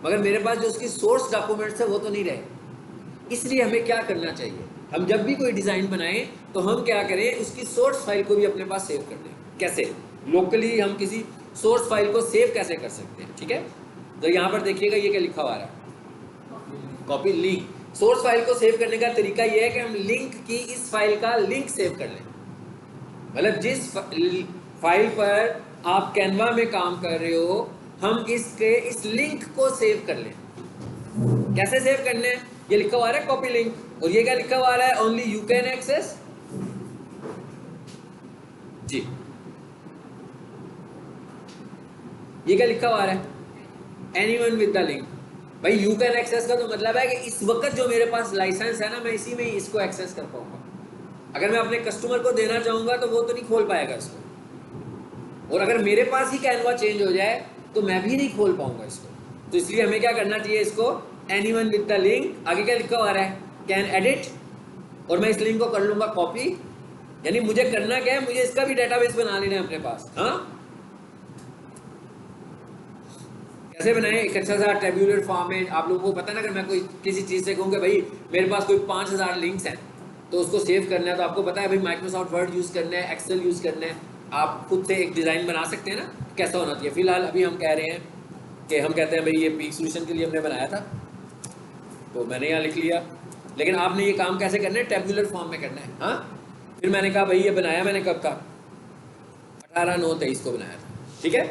Speaker 1: मगर मेरे पास जो उसकी सोर्स डॉक्यूमेंट्स है वो तो नहीं रहे। इसलिए हमें क्या करना चाहिए, हम जब भी कोई डिज़ाइन बनाएं तो हम क्या करें, उसकी सोर्स फाइल को भी अपने पास सेव कर लें। कैसे, लोकली हम किसी सोर्स फाइल को सेव कैसे कर सकते हैं, ठीक है। तो यहाँ पर देखिएगा ये क्या लिखा हुआ है, कॉपी लिंक। सोर्स फाइल को सेव करने का तरीका ये है कि हम लिंक की इस फाइल का लिंक सेव कर लें। मतलब जिस फाइल पर आप कैनवा में काम कर रहे हो हम इसके इस लिंक को सेव कर लें। कैसे सेव करने हैं, ये लिखा हुआ है कॉपी लिंक, और ये क्या लिखा हुआ है, ओनली यू कैन एक्सेस। जी ये क्या लिखा हुआ है, एनीवन विद द लिंक। भाई यू कैन एक्सेस का तो मतलब है कि इस वक्त जो मेरे पास लाइसेंस है ना मैं इसी में ही इसको एक्सेस कर पाऊंगा। अगर मैं अपने कस्टमर को देना चाहूंगा तो वो तो नहीं खोल पाएगा इसको, और अगर मेरे पास ही कैनवा चेंज हो जाए तो मैं भी नहीं खोल पाऊंगा इसको। तो इसलिए हमें क्या करना चाहिए, इसको एनीवन विद द लिंक, आगे क्या लिखा हुआ है, कैन एडिट, और मैं इस लिंक को कर लूंगा कॉपी। यानी मुझे करना क्या है, मुझे इसका भी डेटाबेस बना लेना है अपने पास। हाँ कैसे बनाए, एक अच्छा सा टेबुलर फॉर्म में। आप लोगों को पता है ना, अगर मैं कोई किसी चीज़ से कहूँगा भाई मेरे पास कोई 5000 लिंक्स हैं तो उसको सेव करना है, तो आपको पता है भाई माइक्रोसॉफ्ट वर्ड यूज़ करना है, एक्सेल यूज़ करना है, आप खुद से एक डिज़ाइन बना सकते हैं ना कैसा होना चाहिए। फिलहाल अभी हम कह रहे हैं कि हम कहते हैं भाई ये पीक सोल्यूशन के लिए हमने बनाया था तो मैंने यहाँ लिख लिया, लेकिन आपने ये काम कैसे करना है, टेबुलर फॉर्म में करना है। हाँ फिर मैंने कहा भाई ये बनाया मैंने कब का, 18/9/23 को बनाया था, ठीक है।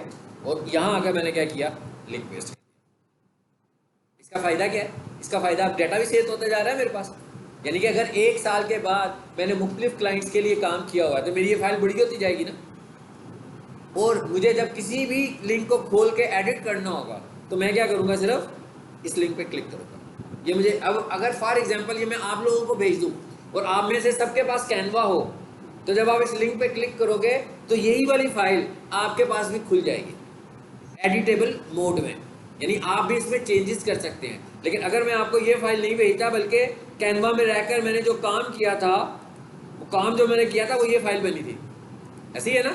Speaker 1: और यहाँ आकर मैंने क्या किया, लिंक पेस्ट कर दिया। इसका फ़ायदा क्या है, इसका फ़ायदा अब डाटा भी सेव होता जा रहा है मेरे पास। यानी कि अगर 1 साल के बाद मैंने मुख्तलिफ क्लाइंट्स के लिए काम किया हुआ है तो मेरी ये फाइल बड़ी होती जाएगी ना। और मुझे जब किसी भी लिंक को खोल के एडिट करना होगा तो मैं क्या करूँगा, सिर्फ इस लिंक पे क्लिक करूँगा। ये मुझे अब अगर फॉर एग्जांपल ये मैं आप लोगों को भेज दूँ और आप में से सबके पास कैनवा हो तो जब आप इस लिंक पे क्लिक करोगे तो यही वाली फाइल आपके पास भी खुल जाएगी एडिटेबल मोड में, यानी आप भी इसमें चेंजेस कर सकते हैं। लेकिन अगर मैं आपको ये फाइल नहीं भेजता बल्कि कैनवा में रहकर मैंने जो काम किया था वो काम जो मैंने किया था वो ये फाइल बनी थी, ऐसी है ना।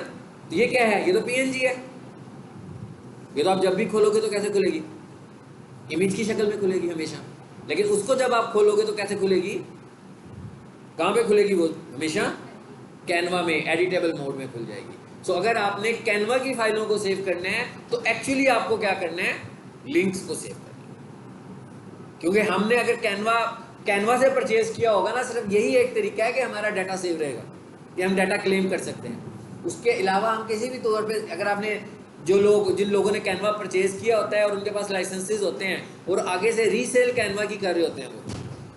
Speaker 1: तो ये क्या है, ये तो PNG है। ये तो आप जब भी खोलोगे तो कैसे खुलेगी, इमेज की शक्ल में खुलेगी हमेशा। लेकिन उसको जब आप खोलोगे तो कैसे खुलेगी, कहाँ पे खुलेगी वो, हमेशा कैनवा में एडिटेबल मोड में खुल जाएगी। सो अगर आपने कैनवा की फाइलों को सेव करना है तो एक्चुअली आपको क्या करना है, लिंक्स को सेव करना है। क्योंकि हमने अगर कैनवा से परचेज किया होगा ना, सिर्फ यही एक तरीका है कि हमारा डाटा सेव रहेगा, कि हम डाटा क्लेम कर सकते हैं। उसके अलावा हम किसी भी तौर पे अगर आपने जिन लोगों ने कैनवा परचेज किया होता है और उनके पास लाइसेंसेज होते हैं और आगे से रीसेल कैनवा की कर रहे होते हैं वो,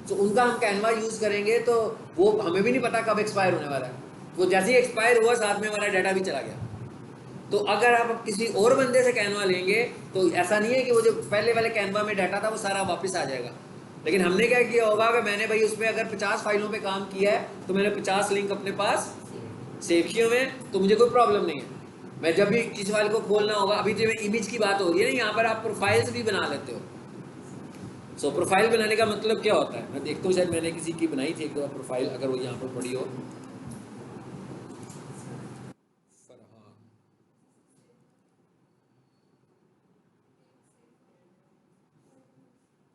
Speaker 1: तो उनका हम कैनवा यूज़ करेंगे तो वो हमें भी नहीं पता कब एक्सपायर होने वाला है। वो जैसे ही एक्सपायर हुआ साथ में हमारा डाटा भी चला गया। तो अगर आप किसी और बंदे से कैनवा लेंगे तो ऐसा नहीं है कि वो जो पहले वाले कैनवा में डाटा था वो सारा वापस आ जाएगा। लेकिन हमने क्या किया होगा कि मैंने भाई उसमें अगर 50 फाइलों पे काम किया है तो मैंने 50 लिंक अपने पास सेव किए हुए हैं, तो मुझे कोई प्रॉब्लम नहीं है। मैं जब भी किसी फाइल को खोलना होगा, अभी जो इमेज की बात हो रही है ना, यहाँ पर आप प्रोफाइल्स भी बना लेते हो। सो प्रोफाइल बनाने का मतलब क्या होता है, मैं देखता हूँ शायद मैंने किसी की बनाई थी एक दो प्रोफाइल, अगर वो यहाँ पर पड़ी हो।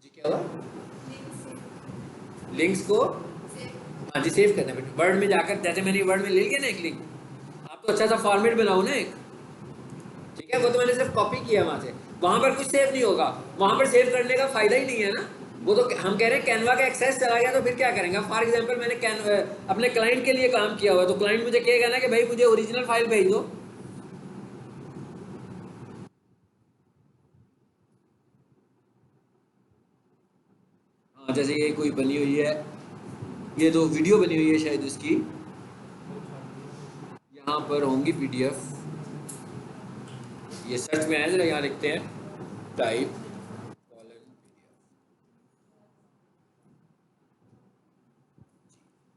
Speaker 1: जी क्या हुआ, लिंक्स को हाँ जी सेव करना है वर्ड में जाकर। जैसे मैंने वर्ड में ले लिया ना एक लिंक, आप तो अच्छा सा फॉर्मेट बनाओ ना एक, ठीक है। वो तो मैंने सिर्फ कॉपी किया वहाँ से, वहाँ पर कुछ सेव नहीं होगा। वहाँ पर सेव करने का फायदा ही नहीं है ना। वो तो हम कह रहे हैं कैनवा का एक्सेस चला गया तो फिर क्या करेंगे। फॉर एग्जांपल मैंने अपने क्लाइंट के लिए काम किया हुआ, तो क्लाइंट मुझे कहेगा ना कि भाई मुझे ओरिजिनल फाइल भेज दो। हाँ जैसे ये कोई बनी हुई है, ये तो वीडियो बनी हुई है शायद इसकी, यहाँ पर होंगी PDF। ये सर्च में है, जरा यहाँ लिखते हैं टाइप कॉलन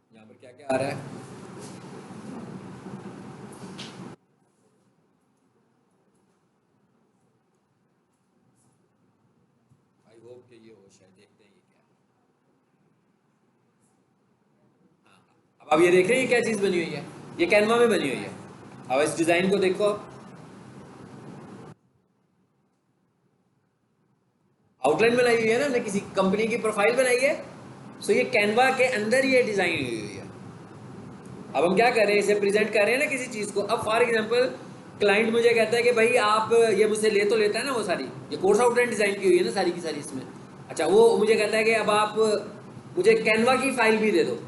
Speaker 1: PDF। यहाँ पर क्या क्या आ रहा है? आई होप कि ये हो, शायद देखते हैं ये क्या है। हाँ, अब आप ये देख रहे हैं क्या चीज़ बनी हुई है? ये कैनवा में बनी हुई है। अब इस डिज़ाइन को देखो, आउटलाइन बनाई हुई है ना किसी कंपनी की प्रोफाइल बनाई है। सो ये कैनवा के अंदर ये डिज़ाइन हुई है। अब हम क्या कर रहे हैं, इसे प्रेजेंट कर रहे हैं ना किसी चीज़ को। अब फॉर एग्जांपल क्लाइंट मुझे कहता है कि भाई आप ये मुझसे ले तो लेता है ना वो सारी, ये कोर्स आउटलाइन डिज़ाइन की हुई है ना सारी की सारी इसमें। अच्छा, वो मुझे कहता है कि अब आप मुझे कैनवा की फाइल भी दे दो।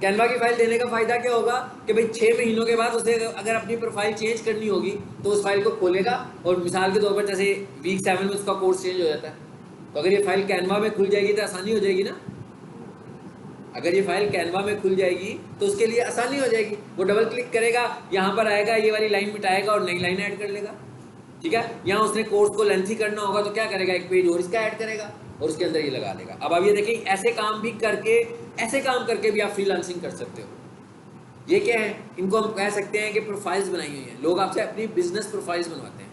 Speaker 1: कैनवा की फाइल देने का फ़ायदा क्या होगा कि भाई 6 महीनों के बाद उसे अगर अपनी प्रोफाइल चेंज करनी होगी तो उस फाइल को खोलेगा, और मिसाल के तौर पर जैसे वीक 7 में उसका कोर्स चेंज हो जाता है, तो अगर ये फाइल कैनवा में खुल जाएगी तो आसानी हो जाएगी ना। अगर ये फाइल कैनवा में खुल जाएगी तो उसके लिए आसानी हो जाएगी। वो डबल क्लिक करेगा, यहाँ पर आएगा, ये वाली लाइन मिटाएगा और नई लाइन ऐड कर लेगा। ठीक है, यहाँ उसने कोर्स को लेंथी करना होगा तो क्या करेगा, एक पेज और इसका ऐड करेगा और उसके अंदर ये लगा देगा। अब आप ये देखें, ऐसे काम भी करके, ऐसे काम करके भी आप फ्रीलांसिंग कर सकते हो। ये क्या है, इनको हम कह सकते हैं कि प्रोफाइल्स बनाई हुई हैं। लोग आपसे अपनी बिजनेस प्रोफाइल्स बनवाते हैं,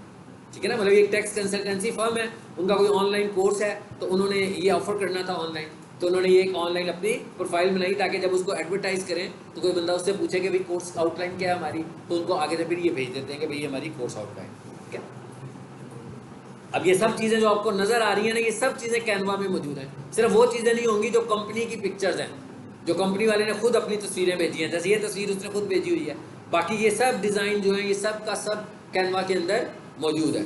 Speaker 1: ठीक है ना। मतलब एक टैक्स कंसल्टेंसी फर्म है, उनका कोई ऑनलाइन कोर्स है तो उन्होंने ये ऑफर करना था ऑनलाइन, तो उन्होंने ये एक ऑनलाइन अपनी प्रोफाइल बनाई ताकि जब उसको एडवर्टाइज करें तो कोई बंदा उससे पूछे कि भाई कोर्स आउटलाइन क्या है हमारी, तो उनको आगे से फिर ये भेज देते हैं कि भाई हमारी कोर्स आउटलाइन। ठीक है, अब ये सब चीज़ें जो आपको नज़र आ रही हैं ना, ये सब चीज़ें कैनवा में मौजूद हैं। सिर्फ वो चीज़ें नहीं होंगी जो कंपनी की पिक्चर्स हैं, जो कंपनी वाले ने खुद अपनी तस्वीरें भेजी हैं, जैसे ये तस्वीर उसने खुद भेजी हुई है। बाकी ये सब डिज़ाइन जो है ये सब का सब कैनवा के अंदर मौजूद है।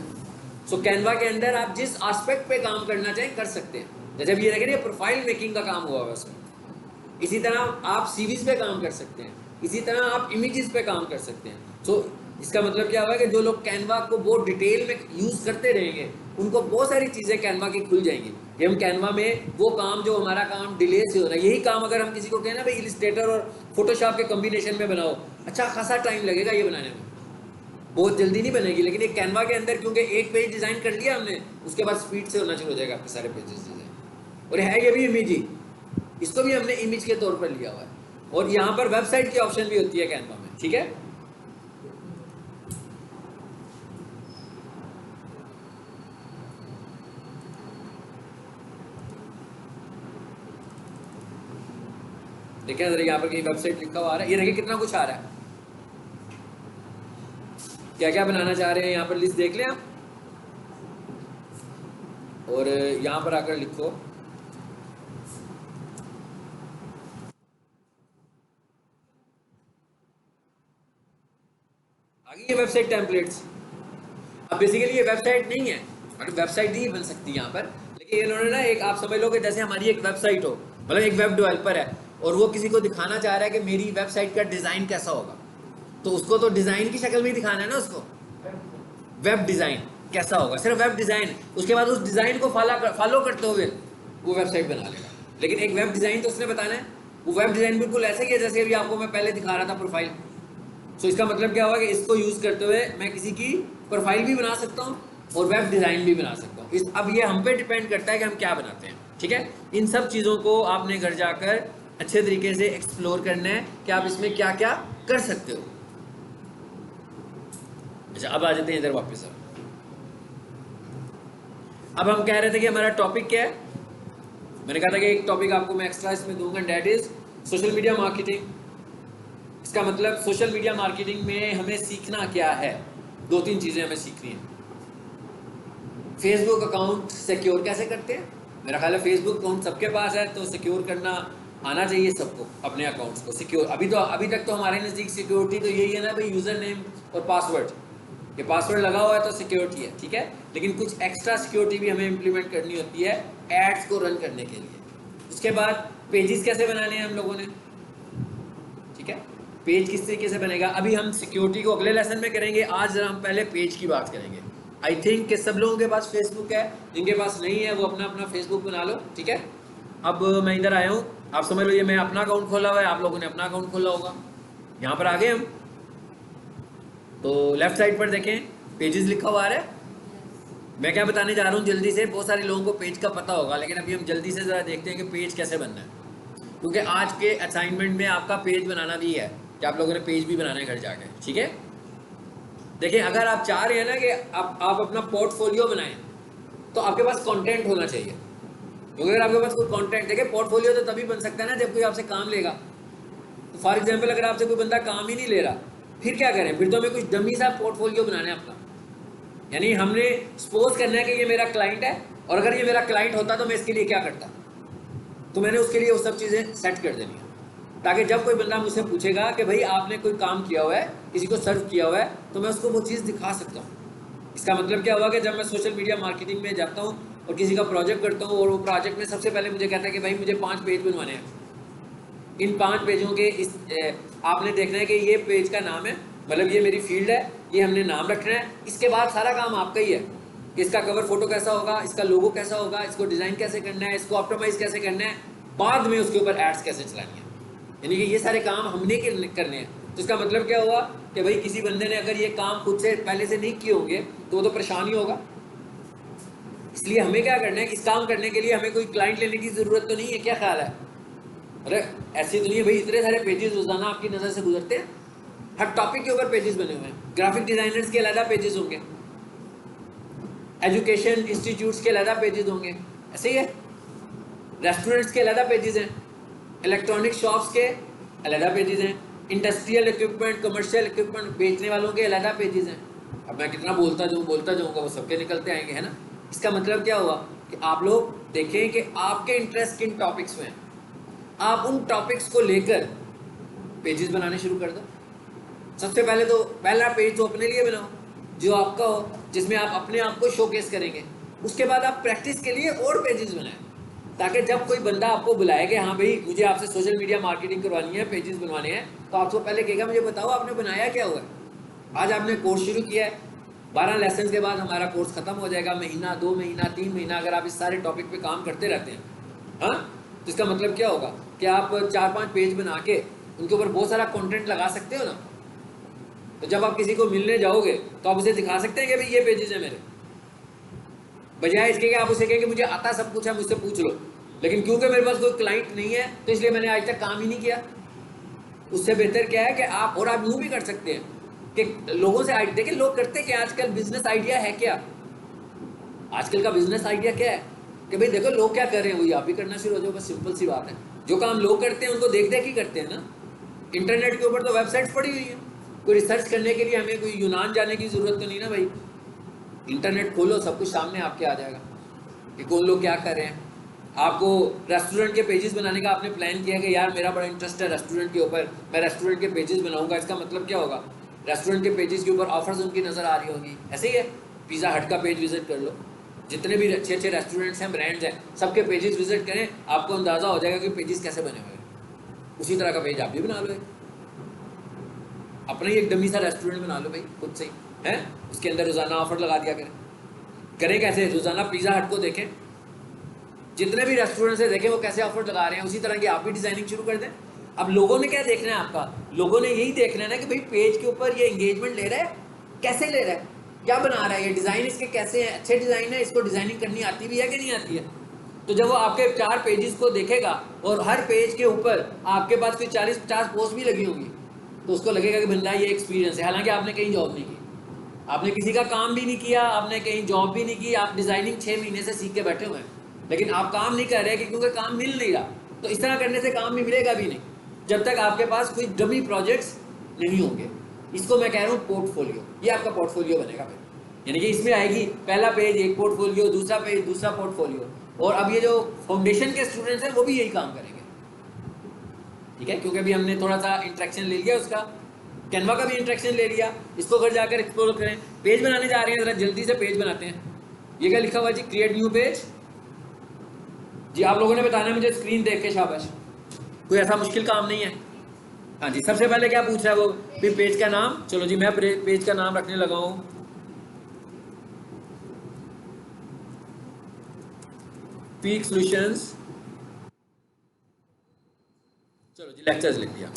Speaker 1: सो कैनवा के अंदर आप जिस एस्पेक्ट पे काम करना चाहें कर सकते हैं। जैसे ये देखें, ये प्रोफाइल मेकिंग का काम हुआ है उसमें। इसी तरह आप सीरीज पे काम कर सकते हैं, इसी तरह आप इमेजेस पे काम कर सकते हैं। सो इसका मतलब क्या हुआ कि जो लोग कैनवा को बहुत डिटेल में यूज़ करते रहेंगे उनको बहुत सारी चीज़ें कैनवा की खुल जाएंगी। कि हम कैनवा में वो काम जो हमारा काम डिले से हो रहा है, यही काम अगर हम किसी को कहें ना भाई इलिस्ट्रेटर और फोटोशॉप के कॉम्बिनेशन में बनाओ, अच्छा खासा टाइम लगेगा ये बनाने में, बहुत जल्दी नहीं बनेगी। लेकिन ये कैनवा के अंदर क्योंकि एक पेज डिज़ाइन कर लिया हमने, उसके बाद स्पीड से होना शुरू हो जाएगा आपके सारे पेजेस डिज़ाइन। और है ये भी इमेज ही, इसको भी हमने इमेज के तौर पर लिया हुआ है। और यहाँ पर वेबसाइट की ऑप्शन भी होती है कैनवा में। ठीक है, देखिए जरा यहाँ पर कहीं वेबसाइट लिखा हुआ आ रहा है, ये देखिए कितना कुछ आ रहा है, क्या क्या बनाना चाह रहे हैं यहाँ पर लिस्ट देख लें आप। और यहाँ पर आकर लिखो आगे ये वेबसाइट टेम्पलेट्स। अब बेसिकली ये वेबसाइट नहीं है, मतलब वेबसाइट नहीं बन सकती यहाँ पर, लेकिन इन्होंने ना एक, आप समझ लो कि जैसे हमारी एक वेबसाइट हो, मतलब एक वेब डेवलपर है और वो किसी को दिखाना चाह रहा है कि मेरी वेबसाइट का डिज़ाइन कैसा होगा, तो उसको तो डिज़ाइन की शक्ल में ही दिखाना है ना उसको, वेब डिज़ाइन कैसा होगा, सिर्फ वेब डिज़ाइन। उसके बाद उस डिज़ाइन को फॉलो करते हुए वो वेबसाइट बना लेगा। लेकिन एक वेब डिज़ाइन तो उसने बताना है, वो वेब डिज़ाइन बिल्कुल ऐसे ही है जैसे अभी आपको मैं पहले दिखा रहा था प्रोफाइल। सो इसका मतलब क्या हुआ कि इसको यूज़ करते हुए मैं किसी की प्रोफाइल भी बना सकता हूँ और वेब डिज़ाइन भी बना सकता हूँ। अब ये हम पे डिपेंड करता है कि हम क्या बनाते हैं। ठीक है, इन सब चीज़ों को आपने घर जाकर अच्छे तरीके से एक्सप्लोर करना है कि आप इसमें क्या क्या कर सकते हो। अच्छा, अब आ जाते हैं इधर वापस। अब हम कह रहे थे कि हमारा टॉपिक क्या है। मैंने कहा था कि एक टॉपिक आपको मैं एक्स्ट्रा इसमें दूंगा, that is social media marketing. इसका मतलब सोशल मीडिया मार्केटिंग में हमें सीखना क्या है, 2-3 चीज़ें हमें सीखनी है। फेसबुक अकाउंट सिक्योर कैसे करते हैं, मेरा ख्याल है फेसबुक अकाउंट सबके पास है, तो सिक्योर करना आना चाहिए सबको, अपने अकाउंट्स को सिक्योर। अभी तक तो हमारे नज़दीक सिक्योरिटी तो यही है ना भाई, यूज़र नेम और पासवर्ड, ये पासवर्ड लगा हुआ है तो सिक्योरिटी है। ठीक है, लेकिन कुछ एक्स्ट्रा सिक्योरिटी भी हमें इम्प्लीमेंट करनी होती है एड्स को रन करने के लिए। उसके बाद पेजेस कैसे बनाने हैं हम लोगों ने। ठीक है, पेज किस तरीके से बनेगा अभी हम सिक्योरिटी को अगले लेसन में करेंगे। आज जरा हम पहले पेज की बात करेंगे। आई थिंक कि सब लोगों के पास फेसबुक है, जिनके पास नहीं है वो अपना अपना फेसबुक बना लो। ठीक है, अब मैं इधर आया हूँ, आप समझ लो ये मैं अपना अकाउंट खोला हुआ है, आप लोगों ने अपना अकाउंट खोला होगा। यहाँ पर आ गए हम, तो लेफ्ट साइड पर देखें पेजेस लिखा हुआ आ रहा है? मैं क्या बताने जा रहा हूँ जल्दी से, बहुत सारे लोगों को पेज का पता होगा, लेकिन अभी हम जल्दी से ज़रा देखते हैं कि पेज कैसे बनना है, क्योंकि आज के असाइनमेंट में आपका पेज बनाना भी है कि आप लोगों ने पेज भी बनाना है घर जाके, ठीक है? देखिए, अगर आप चाह रहे हैं ना कि आप अपना पोर्टफोलियो बनाएं, तो आपके पास कंटेंट होना चाहिए, क्योंकि अगर आपके पास कोई कंटेंट, देखिए पोर्टफोलियो तो तभी बन सकता है ना जब कोई आपसे काम लेगा। तो फॉर एग्जांपल अगर आपसे कोई बंदा काम ही नहीं ले रहा, फिर क्या करें? फिर तो हमें कुछ डमी सा पोर्टफोलियो बनाना है अपना, यानी हमने सपोज करना है कि ये मेरा क्लाइंट है, और अगर ये मेरा क्लाइंट होता तो मैं इसके लिए क्या करता, तो मैंने उसके लिए वो सब चीज़ें सेट कर देनी है, ताकि जब कोई बंदा मुझसे पूछेगा कि भाई आपने कोई काम किया हुआ है, किसी को सर्व किया हुआ है, तो मैं उसको वो चीज़ दिखा सकता हूँ। इसका मतलब क्या हुआ कि जब मैं सोशल मीडिया मार्केटिंग में जाता हूँ और किसी का प्रोजेक्ट करता हूँ, और वो प्रोजेक्ट में सबसे पहले मुझे कहता है कि भाई मुझे 5 पेज बनवाने हैं, इन 5 पेजों के आपने देखना है कि ये पेज का नाम है, मतलब ये मेरी फील्ड है, ये हमने नाम रखना है, इसके बाद सारा काम आपका ही है कि इसका कवर फोटो कैसा होगा, इसका लोगो कैसा होगा, इसको डिज़ाइन कैसे करना है, इसको ऑप्टिमाइज कैसे करना है, बाद में उसके ऊपर एड्स कैसे चलानी है, यानी कि ये सारे काम हमने करने हैं। तो इसका मतलब क्या हुआ कि भाई किसी बंदे ने अगर ये काम खुद से पहले से नहीं किए होंगे तो वो तो परेशान ही होगा। इसलिए हमें क्या करना है, इस काम करने के लिए हमें कोई क्लाइंट लेने की ज़रूरत तो नहीं है, क्या ख्याल है? अरे ऐसी तो नहीं है भाई, इतने सारे पेजेस रोजाना आपकी नज़र से गुजरते हैं, हर टॉपिक के ऊपर पेजेस बने हुए हैं, ग्राफिक डिज़ाइनर्स के अलग पेजेस होंगे, एजुकेशन इंस्टीट्यूट्स के अलग पेजेस होंगे, ऐसे ही है, रेस्टोरेंट्स के अलग पेजेस हैं, इलेक्ट्रॉनिक शॉप्स के अलग पेजेस हैं, इंडस्ट्रियल इक्विपमेंट, कमर्शियल इक्विपमेंट बेचने वालों के अलग पेजेस हैं। अब मैं कितना बोलता जाऊँगा वो सबके निकलते आएंगे, है ना? इसका मतलब क्या हुआ कि आप लोग देखें कि आपके इंटरेस्ट किन टॉपिक्स में है, आप उन टॉपिक्स को लेकर पेजेस बनाने शुरू कर दो। सबसे पहले तो पहला पेज तो अपने लिए बनाओ जो आपका हो, जिसमें आप अपने आप को शोकेस करेंगे। उसके बाद आप प्रैक्टिस के लिए और पेजेस बनाएं, ताकि जब कोई बंदा आपको बुलाए कि हाँ भाई मुझे आपसे सोशल मीडिया मार्केटिंग करवानी है, पेजेस बनवाने हैं, तो आपको पहले कहेगा मुझे बताओ आपने बनाया क्या हुआ है। आज आपने कोर्स शुरू किया है, 12 लेसन के बाद हमारा कोर्स खत्म हो जाएगा, महीना 2 महीना 3 महीना अगर आप इस सारे टॉपिक पे काम करते रहते हैं, हाँ, तो इसका मतलब क्या होगा कि आप 4-5 पेज बना के उनके ऊपर बहुत सारा कंटेंट लगा सकते हो ना। तो जब आप किसी को मिलने जाओगे तो आप उसे दिखा सकते हैं कि भाई ये पेजेस है मेरे, बजाय इसके कि आप उसे कहें कि मुझे आता सब कुछ है, मुझसे पूछ लो। लेकिन क्योंकि मेरे पास कोई क्लाइंट नहीं है तो इसलिए मैंने आज तक काम ही नहीं किया। उससे बेहतर क्या है कि आप, और आप यूँ भी कर सकते हैं कि लोगों से देखिए लोग करते क्या आजकल, बिजनेस आइडिया है क्या, आजकल का बिजनेस आइडिया क्या है कि भाई देखो लोग क्या कर रहे हैं वही आप भी करना शुरू हो जाओ, बस सिंपल सी बात है। जो काम लोग करते हैं उनको देख देख ही करते हैं ना। इंटरनेट के ऊपर तो वेबसाइट्स पड़ी हुई है, कोई रिसर्च करने के लिए हमें कोई यूनान जाने की ज़रूरत तो नहीं ना भाई। इंटरनेट खोलो, सब कुछ सामने आपके आ जाएगा कि कौन लोग क्या कर रहे हैं। आपको रेस्टोरेंट के पेजेस बनाने का आपने प्लान किया कि यार मेरा बड़ा इंटरेस्ट है रेस्टोरेंट के ऊपर, मैं रेस्टोरेंट के पेजेस बनाऊंगा। इसका मतलब क्या होगा, रेस्टोरेंट के पेजेस के ऊपर ऑफर्स उनकी नज़र आ रही होंगी। ऐसे ही है, पिज़्ज़ा हट का पेज विजिट कर लो, जितने भी अच्छे अच्छे रेस्टोरेंट्स हैं, ब्रांड्स हैं, सबके पेजेस विजिट करें, आपको अंदाज़ा हो जाएगा कि पेजेस कैसे बने हुए हैं। उसी तरह का पेज आप भी बना लो, अपना ही एक डमी सा रेस्टोरेंट बना लो भाई खुद से ही, है, उसके अंदर रोज़ाना ऑफर लगा दिया करें कैसे, रोज़ाना पिज़्ज़ा हट को देखें, जितने भी रेस्टोरेंट से देखें वो कैसे ऑफर लगा रहे हैं, उसी तरह की आप भी डिज़ाइनिंग शुरू कर दें। अब लोगों ने क्या देखना है आपका, लोगों ने यही देखना है ना कि भाई पेज के ऊपर ये एंगेजमेंट ले रहा है, कैसे ले रहा है, क्या बना रहा है, ये डिज़ाइन इसके कैसे हैं, अच्छे डिज़ाइन है, इसको डिज़ाइनिंग करनी आती भी है कि नहीं आती है। तो जब वो आपके 4 पेजेस को देखेगा और हर पेज के ऊपर आपके पास कोई 40-50 पोस्ट भी लगी होगी, तो उसको लगेगा कि बंदा ये एक्सपीरियंस है। हालांकि आपने कहीं जॉब नहीं की, आपने किसी का काम भी नहीं किया, आपने कहीं जॉब भी नहीं की, आप डिज़ाइनिंग 6 महीने से सीख के बैठे हुए हैं, लेकिन आप काम नहीं कर रहे कि क्योंकि काम मिल नहीं रहा। तो इस तरह करने से काम भी मिलेगा भी नहीं जब तक आपके पास कोई डमी प्रोजेक्ट्स नहीं होंगे। इसको मैं कह रहा हूँ पोर्टफोलियो, ये आपका पोर्टफोलियो बनेगा फिर, यानी कि इसमें आएगी पहला पेज एक पोर्टफोलियो, दूसरा पेज दूसरा पोर्टफोलियो। और अब ये जो फाउंडेशन के स्टूडेंट्स हैं वो भी यही काम करेंगे, ठीक है, क्योंकि अभी हमने थोड़ा सा इंट्रैक्शन ले लिया, उसका कैनवा का भी इंट्रैक्शन ले लिया। इसको घर जाकर एक्सप्लोर करें। पेज बनाने जा रहे हैं, जरा जल्दी से पेज बनाते हैं। ये क्या लिखा हुआ जी, क्रिएट न्यू पेज। जी आप लोगों ने बताना है मुझे स्क्रीन देख के, शाबाश, कोई ऐसा मुश्किल काम नहीं है। हाँ जी, सबसे पहले क्या पूछ रहा है वो, फिर पेज का नाम। चलो जी मैं पेज का नाम रखने लगा हूँ पीक सॉल्यूशंस। चलो जी लेक्चर्स लिख दिया।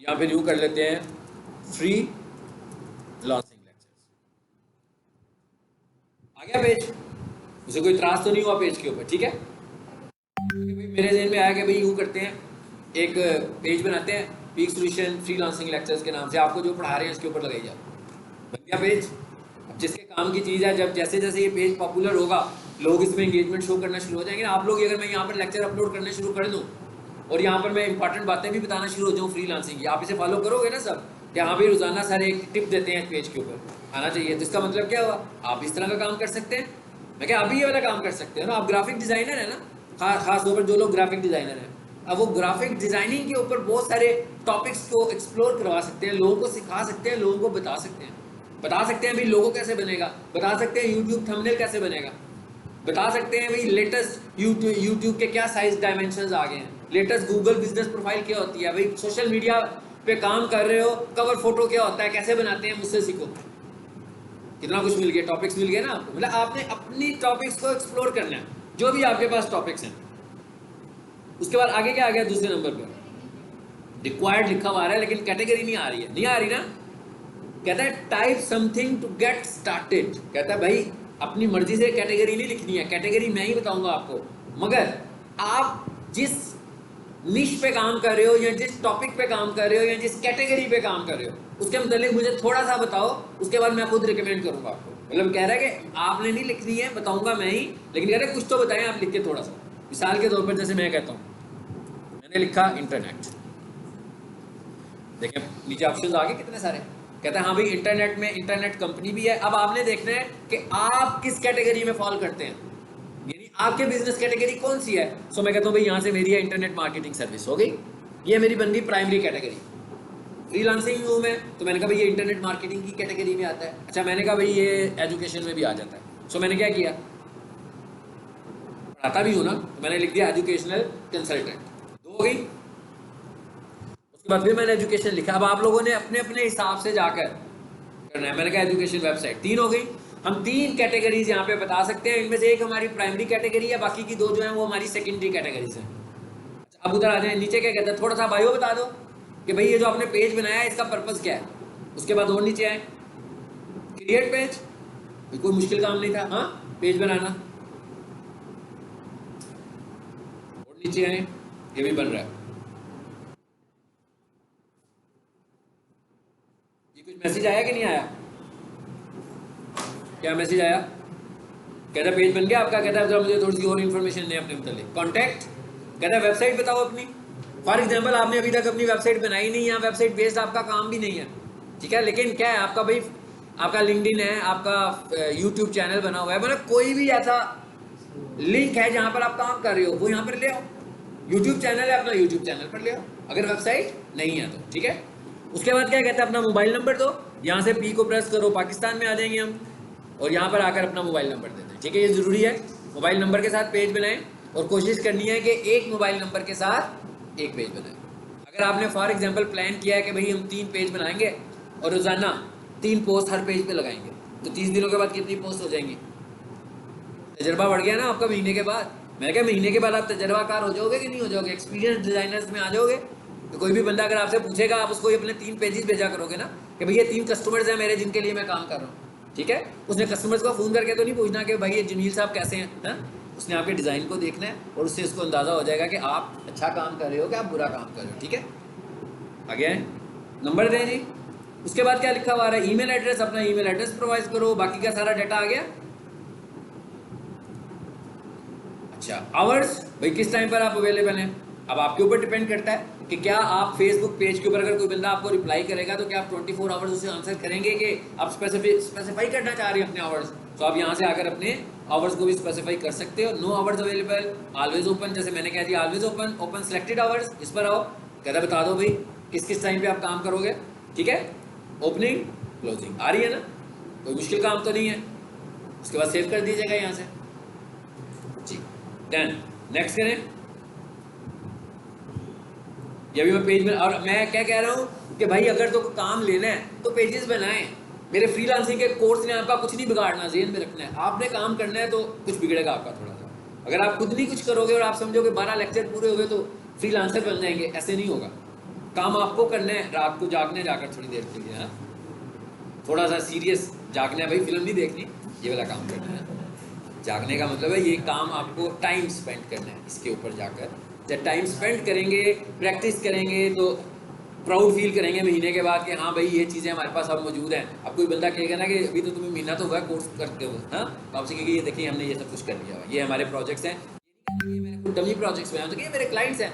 Speaker 1: या फिर यूँ कर लेते हैं फ्री लॉन्चिंग लेक्चर्स। आ गया पेज? उसे कोई त्रास तो नहीं हुआ पेज के ऊपर? ठीक है। भाई मेरे जहन में आया कि भाई यूँ करते हैं, एक पेज बनाते हैं, peak solution free launching lectures के नाम से, आपको जो पढ़ा रहे हैं इसके ऊपर लगाई जाए। बन गया पेज। अब जिसके काम की चीज़ है, जब जैसे जैसे ये पेज पॉपुलर होगा, लोग इसमें एंगेजमेंट शो करना शुरू हो जाएंगे ना। आप लोग अगर मैं यहाँ पर लेक्चर अपलोड करने शुरू कर दूँ और यहाँ पर मैं इंपॉर्टेंट बातें भी बताना शुरू हो जाऊँ फ्री लॉन्चिंग की, आप इसे फॉलो करोगे ना सब, कि हाँ भाई रोजाना सारे एक टिप देते हैं पेज के ऊपर, आना चाहिए। तो इसका मतलब क्या हुआ? आप इस तरह का काम कर सकते हैं। मैं क्या आप भी ये वाला काम कर सकते हो ना? आप ग्राफिक डिज़ाइनर है ना, खास तौर पर जो लोग ग्राफिक डिज़ाइनर हैं, अब वो ग्राफिक डिज़ाइनिंग के ऊपर बहुत सारे टॉपिक्स को एक्सप्लोर करवा सकते हैं, लोगों को सिखा सकते हैं, लोगों को बता सकते हैं भाई लोगो कैसे बनेगा, बता सकते हैं यूट्यूब थंबनेल कैसे बनेगा, बता सकते हैं भाई लेटेस्ट यूट्यूब के क्या साइज डायमेंशंस आ गए हैं, लेटेस्ट गूगल बिजनेस प्रोफाइल क्या होती है, भाई सोशल मीडिया पे काम कर रहे हो कवर फोटो क्या होता है, कैसे बनाते हैं, मुझसे सीखो। कितना कुछ मिल गया, टॉपिक्स मिल गए ना आपको। मतलब आपने अपनी टॉपिक्स को एक्सप्लोर करना है, जो भी आपके पास टॉपिक्स हैं। उसके बाद आगे क्या आ गया? दूसरे नंबर पर रिक्वायर्ड लिखा हुआ आ रहा है, लेकिन कैटेगरी नहीं आ रही है। नहीं आ रही ना? कहता है type something to get started. कहता है भाई अपनी मर्जी से कैटेगरी नहीं लिखनी है, कैटेगरी मैं ही बताऊंगा आपको, मगर आप जिस निश पे काम कर रहे हो या जिस टॉपिक पे काम कर रहे हो या जिस कैटेगरी पे काम कर रहे हो उसके मतलब मुझे थोड़ा सा बताओ, उसके बाद मैं खुद रिकमेंड करूंगा आपको। मतलब कह रहा है कि आपने नहीं लिखनी है, बताऊंगा मैं ही, लेकिन कह रहा है कुछ तो बताएं आप लिख के थोड़ा सा। मिसाल के तौर पर जैसे मैं कहता हूँ, मैंने लिखा इंटरनेट, देखें नीचे ऑप्शन आ गए कितने सारे। कहता है हाँ भाई इंटरनेट में इंटरनेट कंपनी भी है। अब आपने देखना है कि आप किस कैटेगरी में फॉल करते हैं, यानी आपके बिजनेस कैटेगरी कौन सी है। सो मैं कहता हूँ भाई यहाँ से मेरी है इंटरनेट मार्केटिंग सर्विस, हो गई, ये मेरी बन गई प्राइमरी कैटेगरी। फ्रीलांसिंग हूँ मैं, तो मैंने कहा भाई ये इंटरनेट मार्केटिंग की कैटेगरी में आता है। अच्छा मैंने कहा भाई ये एजुकेशन में भी आ जाता है। सो मैंने क्या किया, पढ़ाता भी हूँ ना, तो मैंने लिख दिया एजुकेशनल कंसल्टेंट, दो हो गई। बाद फिर मैंने एजुकेशन लिखा। अब आप लोगों ने अपने अपने हिसाब से जाकर करना है। मैंने कहा एजुकेशन वेबसाइट, तीन हो गई। हम तीन कैटेगरीज यहाँ पे बता सकते हैं, इनमें से एक हमारी प्राइमरी कैटेगरी है, बाकी की दो जो है वो हमारी सेकेंडरी कैटेगरीज हैं। अब उधर आ जाए, नीचे क्या कहता है, थोड़ा सा बायो बता दो कि भाई ये जो आपने पेज बनाया है इसका पर्पज क्या है। उसके बाद और नीचे आए क्रिएट पेज, कोई मुश्किल काम नहीं था, हाँ पेज बनाना। और नीचे आए, ये भी बन रहा है। मैसेज आया कि नहीं आया? क्या मैसेज आया? कहता पेज बन गया आपका। कहता है मुझे थोड़ी सी और इन्फॉर्मेशन दें अपने मतलब कॉन्टैक्ट। कहता है वेबसाइट बताओ अपनी। फॉर एग्जांपल आपने अभी तक अपनी वेबसाइट बनाई नहीं है, वेबसाइट बेस्ड आपका काम भी नहीं है, ठीक है, लेकिन क्या है आपका भाई, आपका लिंक्डइन है, आपका यूट्यूब चैनल बना हुआ है, मतलब कोई भी ऐसा लिंक है जहाँ पर आप काम कर रहे हो वो यहाँ पर ले आओ। यूट्यूब चैनल है अपना, यूट्यूब चैनल पर ले आओ, अगर वेबसाइट नहीं है तो, ठीक है। उसके बाद क्या कहता है, अपना मोबाइल नंबर दो, यहाँ से पी को प्रेस करो, पाकिस्तान में आ जाएंगे हम, और यहाँ पर आकर अपना मोबाइल नंबर दे दें, ठीक है। ये ज़रूरी है, मोबाइल नंबर के साथ पेज बनाएं और कोशिश करनी है कि एक मोबाइल नंबर के साथ एक पेज बनाएं। अगर आपने फॉर एग्जांपल प्लान किया है कि भाई हम 3 पेज बनाएंगे और रोज़ाना 3 पोस्ट हर पेज पे लगाएंगे, तो 30 दिनों के बाद कितनी पोस्ट हो जाएंगी? तजर्बा बढ़ गया ना आपका महीने के बाद। मैंने कहा महीने के बाद आप तजर्बाकार हो जाओगे कि नहीं हो जाओगे, एक्सपीरियंस डिजाइनर्स में आ जाओगे। तो कोई भी बंदा अगर आपसे पूछेगा, आप उसको अपने 3 पेजेस भेजा करोगे ना कि भैया 3 कस्टमर्स हैं मेरे जिनके लिए मैं काम कर रहा हूँ, ठीक है। उसने कस्टमर्स को फ़ोन करके तो नहीं पूछना कि भाई ये जमील साहब कैसे हैं, है? उसने आपके डिज़ाइन को देखना है और उससे इसको अंदाज़ा हो जाएगा कि आप अच्छा काम कर रहे हो कि आप बुरा काम कर रहे हो, ठीक है। आगे आए, नंबर दें जी। उसके बाद क्या लिखा हुआ है, ईमेल एड्रेस, अपना ईमेल एड्रेस प्रोवाइड करो, बाकी का सारा डाटा आ गया। अच्छा आवर्स, भाई किस टाइम पर आप अवेलेबल हैं, अब आपके ऊपर डिपेंड करता है कि क्या आप फेसबुक पेज के ऊपर अगर कोई बंदा आपको रिप्लाई करेगा तो क्या आप 24 आवर्स उसे आंसर करेंगे कि आप स्पेसिफाई करना चाह रहे हैं अपने आवर्स। तो आप यहाँ से आकर अपने आवर्स को भी स्पेसिफाई कर सकते हो। No hours available, always open, जैसे मैंने कह दिया always open, open selected hours, इस पर आओ, कहता बता दो भाई किस किस टाइम पे आप काम करोगे, ठीक है। ओपनिंग क्लोजिंग आ रही है ना, कोई मुश्किल काम तो नहीं है। उसके बाद सेव कर दीजिएगा यहाँ से जी। देन नेक्स्ट करें, ये भी मैं पेज में, और मैं क्या कह रहा हूँ कि भाई अगर तो काम लेना है तो पेजेस बनाएं। मेरे फ्रीलांसिंग के कोर्स ने आपका कुछ नहीं बिगाड़ना, ज़हन में रखना है, आपने काम करना है तो कुछ बिगड़ेगा आपका थोड़ा सा। अगर आप खुद नहीं कुछ करोगे और आप समझोगे 12 लेक्चर पूरे हुए तो फ्रीलांसर बन जाएंगे, ऐसे नहीं होगा। काम आपको करना है, रात को जागने जाकर थोड़ी देर के लिए, हाँ थोड़ा सा सीरियस जागना है भाई, फिल्म नहीं देखनी, ये वाला काम करना है। जागने का मतलब है ये काम आपको टाइम स्पेंड करना है इसके ऊपर जाकर। जब टाइम स्पेंड करेंगे, प्रैक्टिस करेंगे, तो प्राउड फील करेंगे महीने के बाद कि हाँ भाई ये चीज़ें हमारे पास अब मौजूद हैं। अब कोई बंदा कहेगा ना कि अभी तो तुम्हें महीना तो हुआ कोर्स करते हो, हाँ तो आपसे कहेंगे ये देखिए हमने ये सब कुछ कर लिया हुआ, ये हमारे प्रोजेक्ट्स हैं, ये मेरे को डमी प्रोजेक्ट्स में, तो ये मेरे क्लाइंट्स हैं,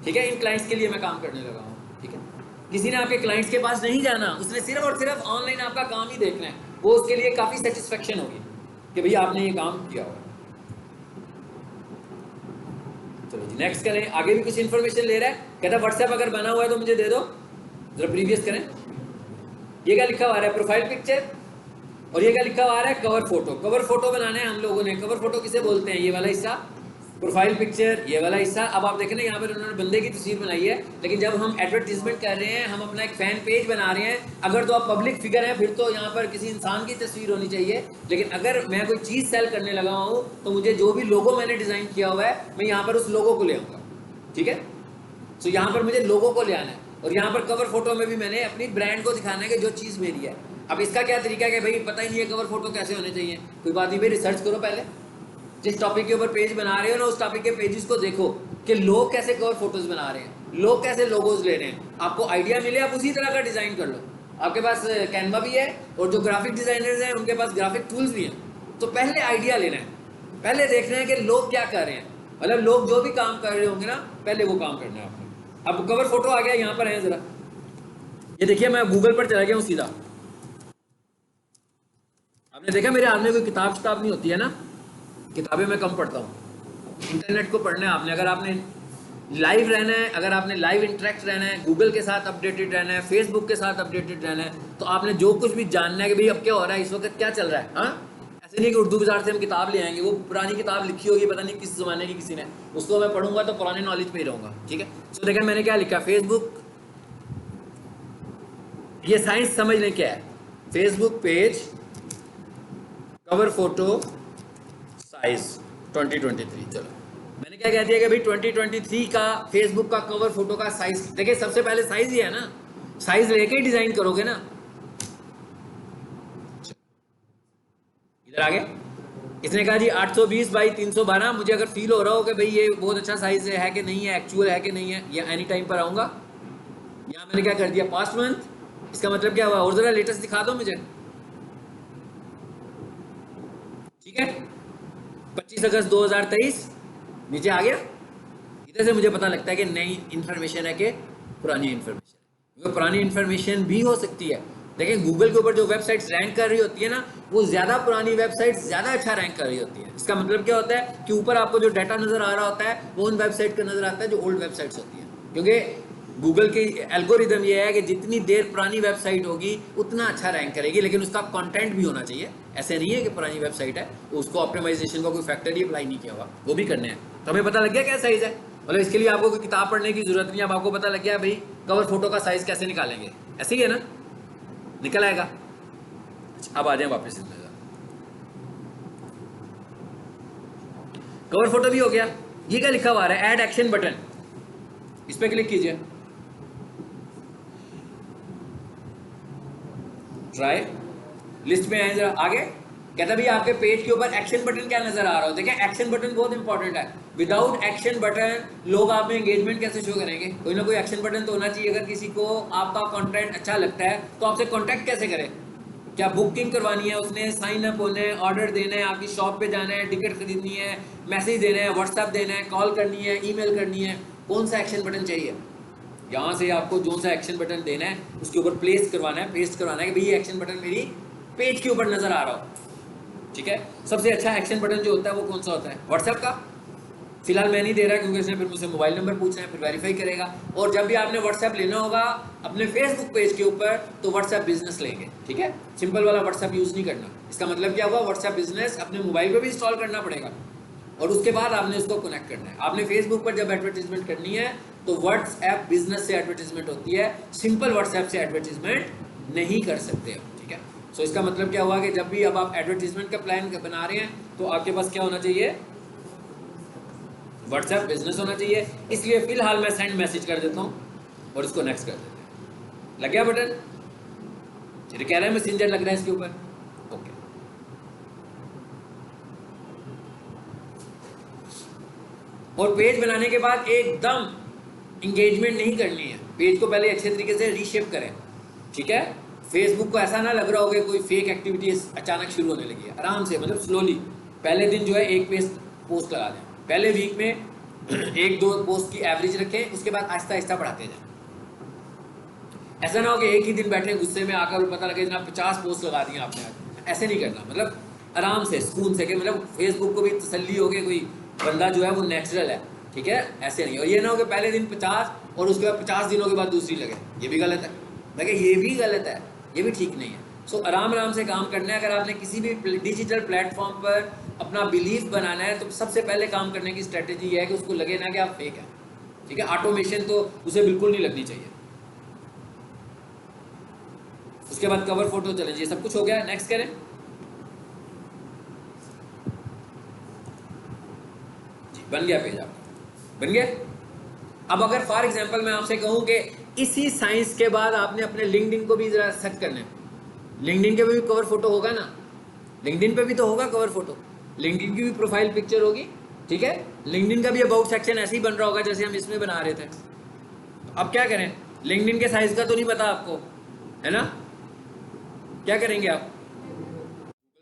Speaker 1: ठीक है, इन क्लाइंट्स के लिए मैं काम करने लगा हूँ, ठीक है। किसी ने आपके क्लाइंट्स के पास नहीं जाना, उसने सिर्फ और सिर्फ ऑनलाइन आपका काम ही देखना है, वो उसके लिए काफ़ी सेटिस्फेक्शन होगी कि भैया आपने ये काम किया हुआ। चलो जी नेक्स्ट करें, आगे भी कुछ इन्फॉर्मेशन ले रहा है, कहता व्हाट्सएप अगर बना हुआ है तो मुझे दे दो, जरा प्रीवियस करें। ये क्या लिखा हुआ है, प्रोफाइल पिक्चर, और ये क्या लिखा हुआ है, कवर फोटो। कवर फोटो बनाना है हम लोगों ने। कवर फोटो किसे बोलते हैं, ये वाला हिस्सा प्रोफाइल पिक्चर, ये वाला हिस्सा। अब आप देखें ना यहाँ पर उन्होंने बंदे की तस्वीर बनाई है, लेकिन जब हम एडवर्टीजमेंट कर रहे हैं, हम अपना एक फैन पेज बना रहे हैं, अगर तो आप पब्लिक फिगर हैं फिर तो यहाँ पर किसी इंसान की तस्वीर होनी चाहिए। लेकिन अगर मैं कोई चीज़ सेल करने लगा हूँ तो मुझे जो भी लोगो मैंने डिज़ाइन किया हुआ है, मैं यहाँ पर उस लोगो को ले आऊँगा, ठीक है। तो यहाँ पर मुझे लोगो को ले आना है, और यहाँ पर कवर फोटो में भी मैंने अपनी ब्रांड को दिखाना है कि जो चीज़ मेरी है। अब इसका क्या तरीका है कि भाई पता ही नहीं है कवर फोटो कैसे होने चाहिए, कोई बात नहीं भाई, रिसर्च करो पहले, जिस टॉपिक के ऊपर पेज बना रहे हो ना उस टॉपिक के पेजेस को देखो कि लोग कैसे कवर फोटोज बना रहे हैं, लोग कैसे लोगोज ले रहे हैं, आपको आइडिया मिले, आप उसी तरह का डिज़ाइन कर लो। आपके पास कैनवा भी है, और जो ग्राफिक डिज़ाइनर्स हैं उनके पास ग्राफिक टूल्स भी हैं। तो पहले आइडिया लेना है, पहले देखना है कि लोग क्या कर रहे हैं, मतलब लोग जो भी काम कर रहे होंगे ना, पहले वो काम करना है आपको। अब कवर फोटो आ गया, यहाँ पर है ज़रा, ये देखिए मैं गूगल पर चला गया हूँ सीधा। आपने देखा मेरे हाथ में कोई किताब नहीं होती है ना, किताबें मैं कम पढ़ता हूँ। इंटरनेट को पढ़ना है आपने, अगर आपने लाइव रहना है, अगर आपने लाइव इंटरेक्ट रहना है, गूगल के साथ अपडेटेड रहना है, फेसबुक के साथ अपडेटेड रहना है, तो आपने जो कुछ भी जानना है कि भाई अब क्या हो रहा है, इस वक्त क्या चल रहा है, हाँ। ऐसे नहीं कि उर्दू बाजार से हम किताब ले आएंगे, वो पुरानी किताब लिखी होगी पता नहीं किस ज़माने की किसी ने, उसको मैं पढ़ूंगा तो पुराने नॉलेज पे ही रहूँगा, ठीक है। तो देखा मैंने क्या लिखा, फेसबुक, ये साइंस समझ लें क्या है, Facebook page cover photo size 2023। चलो मैंने क्या कह दिया कि भाई 2023 का फेसबुक का कवर फोटो का साइज, देखिए सबसे पहले साइज ही है ना, साइज लेके ही डिजाइन करोगे ना। इधर आगे इसने कहा जी 820 बाई 312, मुझे अगर फील हो रहा हो कि भाई ये बहुत अच्छा साइज है कि नहीं है, एक्चुअल है कि नहीं है, या एनी टाइम पर आऊंगा। यहाँ मैंने क्या कर दिया, पास्ट मंथ, इसका मतलब क्या हुआ, और जरा लेटेस्ट दिखा दो मुझे, ठीक है, 25 अगस्त 2023 नीचे आ गया। इधर से मुझे पता लगता है कि नई इंफॉर्मेशन है कि पुरानी इंफॉर्मेशन है, क्योंकि पुरानी इंफॉर्मेशन भी हो सकती है। देखिए गूगल के ऊपर जो वेबसाइट्स रैंक कर रही होती है ना, वो ज़्यादा पुरानी वेबसाइट्स ज़्यादा अच्छा रैंक कर रही होती है। इसका मतलब क्या होता है कि ऊपर आपको जो डाटा नज़र आ रहा होता है वो उन वेबसाइट का नज़र आता है जो ओल्ड वेबसाइट्स होती हैं, क्योंकि गूगल की एल्गोरिदम ये है कि जितनी देर पुरानी वेबसाइट होगी उतना अच्छा रैंक करेगी, लेकिन उसका कंटेंट भी होना चाहिए। ऐसे नहीं है कि पुरानी वेबसाइट है उसको ऑप्टिमाइजेशन का कोई फैक्टर ही अप्लाई नहीं किया हुआ, वो भी करने हैं। तो हमें पता लग गया क्या साइज़ है, मतलब इसके लिए आपको कोई किताब पढ़ने की जरूरत नहीं है, अब आपको पता लग गया भाई कवर फोटो का साइज़ कैसे निकालेंगे, ऐसे ही है ना, निकल आएगा। अब आ जाए वापस, कवर फोटो भी हो गया। ये क्या लिखा हुआ है, ऐड एक्शन बटन, इस पर क्लिक कीजिए, ट्राई लिस्ट में आए, जरा आगे कहता भाई आपके पेज के ऊपर एक्शन बटन क्या नजर आ रहा हो। देखिए एक्शन बटन बहुत इंपॉर्टेंट है, विदाउट एक्शन बटन लोग आप में एंगेजमेंट कैसे शो करेंगे, कोई ना कोई एक्शन बटन तो होना चाहिए। अगर किसी को आपका कंटेंट अच्छा लगता है तो आपसे कांटेक्ट कैसे करे, क्या बुकिंग करवानी है उसने, साइन अप होना है, ऑर्डर देना है, आपकी शॉप पे जाना है, टिकट खरीदनी है, मैसेज देना है, व्हाट्सएप देना है, कॉल करनी है, ईमेल करनी है, कौन सा एक्शन बटन चाहिए। यहाँ से आपको जो सा एक्शन बटन देना है उसके ऊपर प्लेस करवाना है, पेस्ट करवाना है कि भाई ये एक्शन बटन मेरी पेज के ऊपर नजर आ रहा हो, ठीक है। सबसे अच्छा एक्शन बटन जो होता है वो कौन सा होता है, व्हाट्सएप का। फिलहाल मैं नहीं दे रहा क्योंकि इसने फिर मुझसे मोबाइल नंबर पूछना है, फिर वेरीफाई करेगा। और जब भी आपने व्हाट्सएप लेना होगा अपने फेसबुक पेज के ऊपर तो व्हाट्सएप बिजनेस लेंगे, ठीक है, सिंपल वाला व्हाट्सएप यूज़ नहीं करना। इसका मतलब क्या हुआ, व्हाट्सएप बिजनेस अपने मोबाइल पर भी इंस्टॉल करना पड़ेगा और उसके बाद आपने उसको कनेक्ट करना है। आपने फेसबुक पर जब एडवर्टीजमेंट करनी है तो व्हाट्सएप बिजनेस से एडवर्टीजमेंट होती है, सिंपल व्हाट्सएप से एडवर्टीजमेंट नहीं कर सकते आप, ठीक है। सो इसका मतलब क्या हुआ कि जब भी अब आप एडवर्टीजमेंट का प्लान बना रहे हैं तो आपके पास क्या होना चाहिए, व्हाट्सएप बिजनेस होना चाहिए। इसलिए फिलहाल मैं सेंड मैसेज कर देता हूँ, और इसको नेक्स्ट कर देते हैं। लग गया बटन? चलिए कह रहे हैं मैसेंजर लग रहा है इसके ऊपर। ओके, और पेज बनाने के बाद एकदम इंगेजमेंट नहीं करनी है, पेज को पहले अच्छे तरीके से रीशेप करें, ठीक है। फेसबुक को ऐसा ना लग रहा होगा कोई फेक एक्टिविटी अचानक शुरू होने लगी है, आराम से मतलब स्लोली पहले दिन जो है एक पेज पोस्ट लगा दें, पहले वीक में एक दो पोस्ट की एवरेज रखें, उसके बाद आहिस्ता आहिस्ता बढ़ाते जाएं। ऐसा ना हो कि एक ही दिन बैठे गुस्से में आकर पता लगे जनाब 50 पोस्ट लगा दी आपने, ऐसे नहीं करना, मतलब आराम से सुकून से, कि मतलब फेसबुक को भी तसल्ली हो कि कोई बंदा जो है वो नेचुरल है, ठीक है, ऐसे नहीं। और ये ना हो कि पहले दिन 50 और उसके बाद 50 दिनों के बाद दूसरी लगे, ये भी गलत है, लगे ये भी गलत है, ये भी ठीक नहीं है। सो आराम आराम से काम करना है। अगर आपने किसी भी डिजिटल प्लेटफॉर्म पर अपना बिलीफ बनाना है तो सबसे पहले काम करने की स्ट्रेटेजी ये है कि उसको लगे ना कि आप फेक है, ठीक है। ऑटोमेशन तो उसे बिल्कुल नहीं लगनी चाहिए। उसके बाद कवर फोटो, चलें ये सब कुछ हो गया, नेक्स्ट करें। जी बन गया पेज, आपका बन गया। अब अगर फॉर एग्जांपल मैं आपसे कहूं कि इसी साइंस के बाद आपने अपने लिंक्डइन को भी जरा सेट करना है, लिंक्डइन के भी कवर फोटो होगा ना, लिंक्डइन पे भी तो होगा कवर फोटो, लिंक्डइन की भी प्रोफाइल पिक्चर होगी, ठीक है। लिंक्डइन का भी अबाउट सेक्शन ऐसे ही बन रहा होगा जैसे हम इसमें बना रहे थे। अब क्या करें, लिंक्डइन के साइज का तो नहीं पता आपको, है ना, क्या करेंगे आप,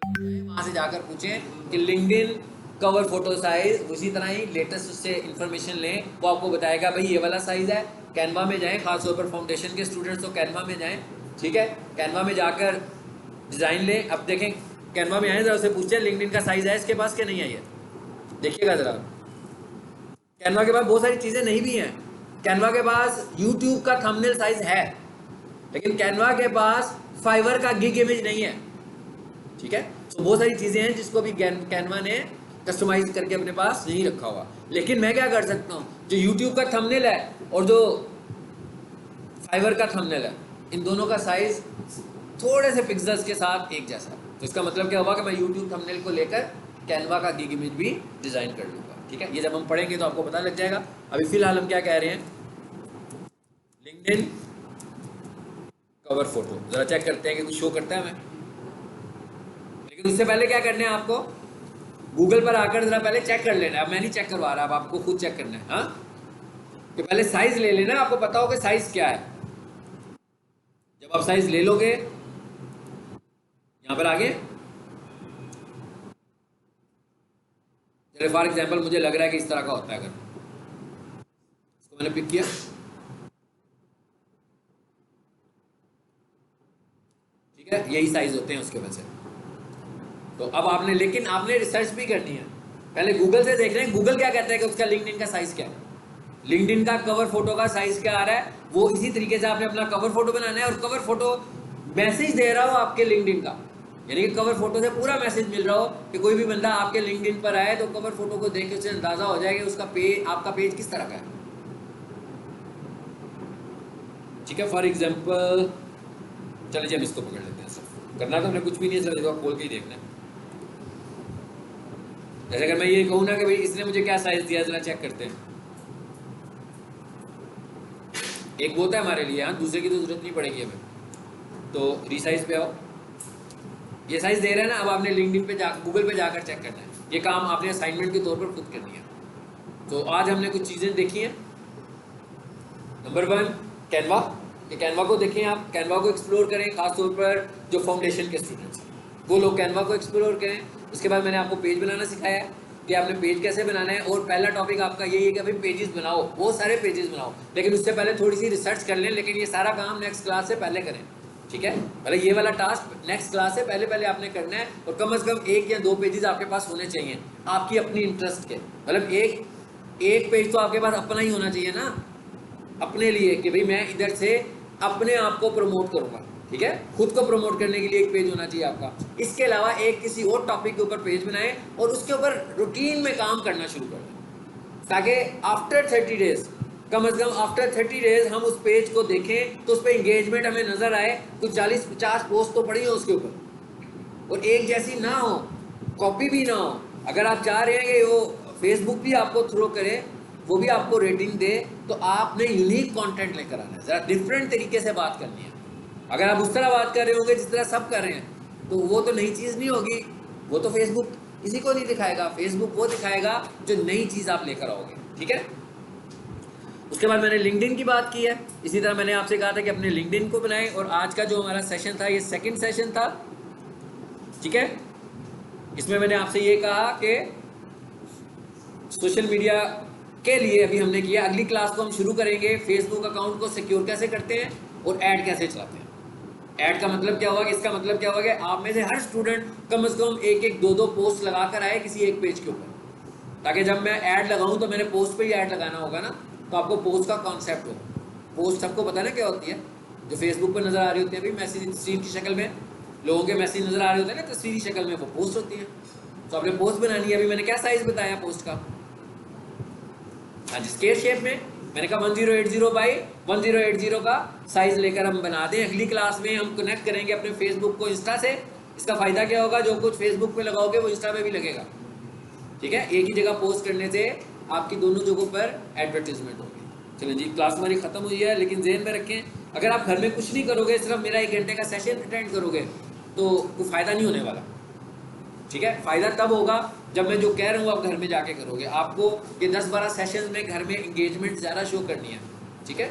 Speaker 1: वहां से जाकर पूछें कि लिंक्डइन कवर फोटो साइज, उसी तरह ही लेटेस्ट उससे इंफॉर्मेशन लें, वो आपको बताएगा भाई ये वाला साइज है। कैनवा में जाएं, खासतौर पर फाउंडेशन के स्टूडेंट्स तो कैनवा में जाएं, ठीक है। कैनवा में जाकर डिज़ाइन लें। अब देखें कैनवा में आए जरा उससे पूछते हैं लिंक्डइन का साइज है इसके पास कि नहीं है, ये देखिएगा जरा। कैनवा के पास बहुत सारी चीज़ें नहीं भी हैं। कैनवा के पास यूट्यूब का थंबनेल साइज है, लेकिन कैनवा के पास फाइवर का गिग इमेज नहीं है, ठीक है। तो बहुत सारी चीज़ें हैं जिसको भी कैनवा ने कस्टमाइज करके अपने पास नहीं रखा हुआ। लेकिन मैं क्या कर सकता हूँ, जो यूट्यूब का थंबनेल है और जो फाइवर का थंबनेल है, इन दोनों का साइज थोड़े से पिक्सल्स के साथ एक जैसा। तो इसका मतलब क्या होगा कि मैं यूट्यूब थंबनेल को लेकर कैनवा का गिग इमेज भी डिज़ाइन कर लूँगा, ठीक है। ये जब हम पढ़ेंगे तो आपको पता लग जाएगा। अभी फिलहाल हम क्या कह रहे हैं, लिंक्डइन कवर फोटो जरा चेक करते हैं कि कुछ शो करता है हमें। लेकिन उससे पहले क्या करना है आपको, गूगल पर आकर जरा पहले चेक कर लेना है। अब मैं नहीं चेक करवा रहा, अब आपको खुद चेक करना है, हाँ, कि पहले साइज ले लेना, आपको पता हो कि साइज क्या है। जब आप साइज ले लोगे, यहां पर आगे चलिए फॉर एग्जांपल मुझे लग रहा है कि इस तरह का होता है, अगर इसको मैंने पिक किया, ठीक है, यही साइज होते हैं उसके वजह से। तो अब आपने, लेकिन आपने रिसर्च भी करनी है, पहले गूगल से देख रहे हैं गूगल क्या कहता है कि उसका लिंक्डइन का साइज क्या है, लिंक्डइन का कवर फोटो का साइज क्या आ रहा है, वो इसी तरीके से आपने अपना कवर फोटो बनाना है। और कवर फोटो मैसेज दे रहा हो आपके लिंक्डइन का, यानी कि कवर फोटो से पूरा मैसेज मिल रहा हो कि कोई भी बंदा आपके लिंक्डइन पर आए तो कवर फोटो को देख के उसे अंदाजा हो जाएगा उसका पेज, आपका पेज किस तरह का है, ठीक है। फॉर एग्जाम्पल चलिए हम इसको पकड़ लेते हैं, सब करना तो हमने कुछ भी नहीं है, सर खोल के ही देखना है। जैसे अगर मैं ये कहूँ ना कि भाई इसने मुझे क्या साइज दिया, जरा चेक करते हैं। एक होता है हमारे लिए, हाँ, दूसरे की तो जरूरत नहीं पड़ेगी हमें। तो रीसाइज पे आओ, ये साइज दे रहा है ना। अब आपने लिंक्डइन पे गूगल पे जाकर चेक करना है, ये काम आपने असाइनमेंट के तौर पर खुद करनी है। तो आज हमने कुछ चीज़ें देखी हैं। नंबर 1 कैनवा, ये कैनवा को देखें, आप कैनवा को एक्सप्लोर करें, खासतौर पर जो फाउंडेशन के स्टूडेंट्स हैं वो लोग कैनवा को एक्सप्लोर करें। उसके बाद मैंने आपको पेज बनाना सिखाया है कि आपने पेज कैसे बनाना है, और पहला टॉपिक आपका यही है कि भाई पेजेस बनाओ, बहुत सारे पेजेस बनाओ, लेकिन उससे पहले थोड़ी सी रिसर्च कर लें। लेकिन ये सारा काम नेक्स्ट क्लास से पहले करें, ठीक है। पहले ये वाला टास्क नेक्स्ट क्लास से पहले आपने करना है, और कम से कम 1 या 2 पेजेस आपके पास होने चाहिए आपकी अपनी इंटरेस्ट के, मतलब एक पेज तो आपके पास अपना ही होना चाहिए ना, अपने लिए, कि भाई मैं इधर से अपने आप को प्रमोट करूँगा, ठीक है। खुद को प्रमोट करने के लिए एक पेज होना चाहिए आपका। इसके अलावा एक किसी और टॉपिक के ऊपर पेज बनाएं और उसके ऊपर रूटीन में काम करना शुरू कर दें, ताकि आफ्टर 30 डेज, कम से कम आफ्टर 30 डेज हम उस पेज को देखें तो उस पर इंगेजमेंट हमें नजर आए, कुछ 40-50 पोस्ट तो पड़ी हो उसके ऊपर, और एक जैसी ना हो, कॉपी भी ना हो। अगर आप चाह रहे हैं कि वो फेसबुक भी आपको थ्रो करे वो भी आपको रेटिंग दे, तो आपने यूनिक कंटेंट लेकर आना है, ज़रा डिफरेंट तरीके से बात करनी है। अगर आप उस तरह बात कर रहे होंगे जिस तरह सब कर रहे हैं, तो वो तो नई चीज़ नहीं होगी, वो तो फेसबुक किसी को नहीं दिखाएगा। फेसबुक वो दिखाएगा जो नई चीज़ आप लेकर आओगे, ठीक है। उसके बाद मैंने लिंक्डइन की बात की है। इसी तरह मैंने आपसे कहा था कि अपने लिंक्डइन को बनाएं, और आज का जो हमारा सेशन था ये सेकंड सेशन था, ठीक है। इसमें मैंने आपसे ये कहा कि सोशल मीडिया के लिए अभी हमने किया, अगली क्लास को हम शुरू करेंगे फेसबुक अकाउंट को सिक्योर कैसे करते हैं और ऐड कैसे चलाते हैं। ऐड का मतलब क्या होगा, इसका मतलब क्या होगा, आप में से हर स्टूडेंट कम से कम एक एक दो दो पोस्ट लगा कर आए किसी एक पेज के ऊपर, ताकि जब मैं ऐड लगाऊं तो मैंने पोस्ट पे ही ऐड लगाना होगा ना, तो आपको पोस्ट का कॉन्सेप्ट हो। पोस्ट सबको पता है ना क्या होती है, जो फेसबुक पर नज़र आ रही होती है अभी मैसेज तस्वीर की शक्ल में, लोगों के मैसेज नज़र आ रहे होते हैं ना तस्वीर की शक्ल में, वो पोस्ट होती है। तो आपने पोस्ट बनानी है। अभी मैंने क्या साइज़ बताया पोस्ट का, हाँ जी, स्केयर शेप में मैंने कहा 1080 बाई 1080 का साइज लेकर हम बना दें। अगली क्लास में हम कनेक्ट करेंगे अपने फेसबुक को इंस्टा से। इसका फ़ायदा क्या होगा, जो कुछ फेसबुक पे लगाओगे वो इंस्टा पे भी लगेगा, ठीक है। एक ही जगह पोस्ट करने से आपकी दोनों जगहों पर एडवर्टीजमेंट होगी। चलिए जी, क्लास हमारी ख़त्म हुई है, लेकिन ज़हन में रखें, अगर आप घर में कुछ नहीं करोगे, सिर्फ मेरा 1 घंटे का सेशन अटेंड करोगे, तो कोई फ़ायदा नहीं होने वाला, ठीक है। फ़ायदा तब होगा जब मैं जो कह रहा हूँ आप घर में जाके करोगे। आपको ये 10-12 सेशंस में घर में इंगेजमेंट ज़्यादा शो करनी है, ठीक है।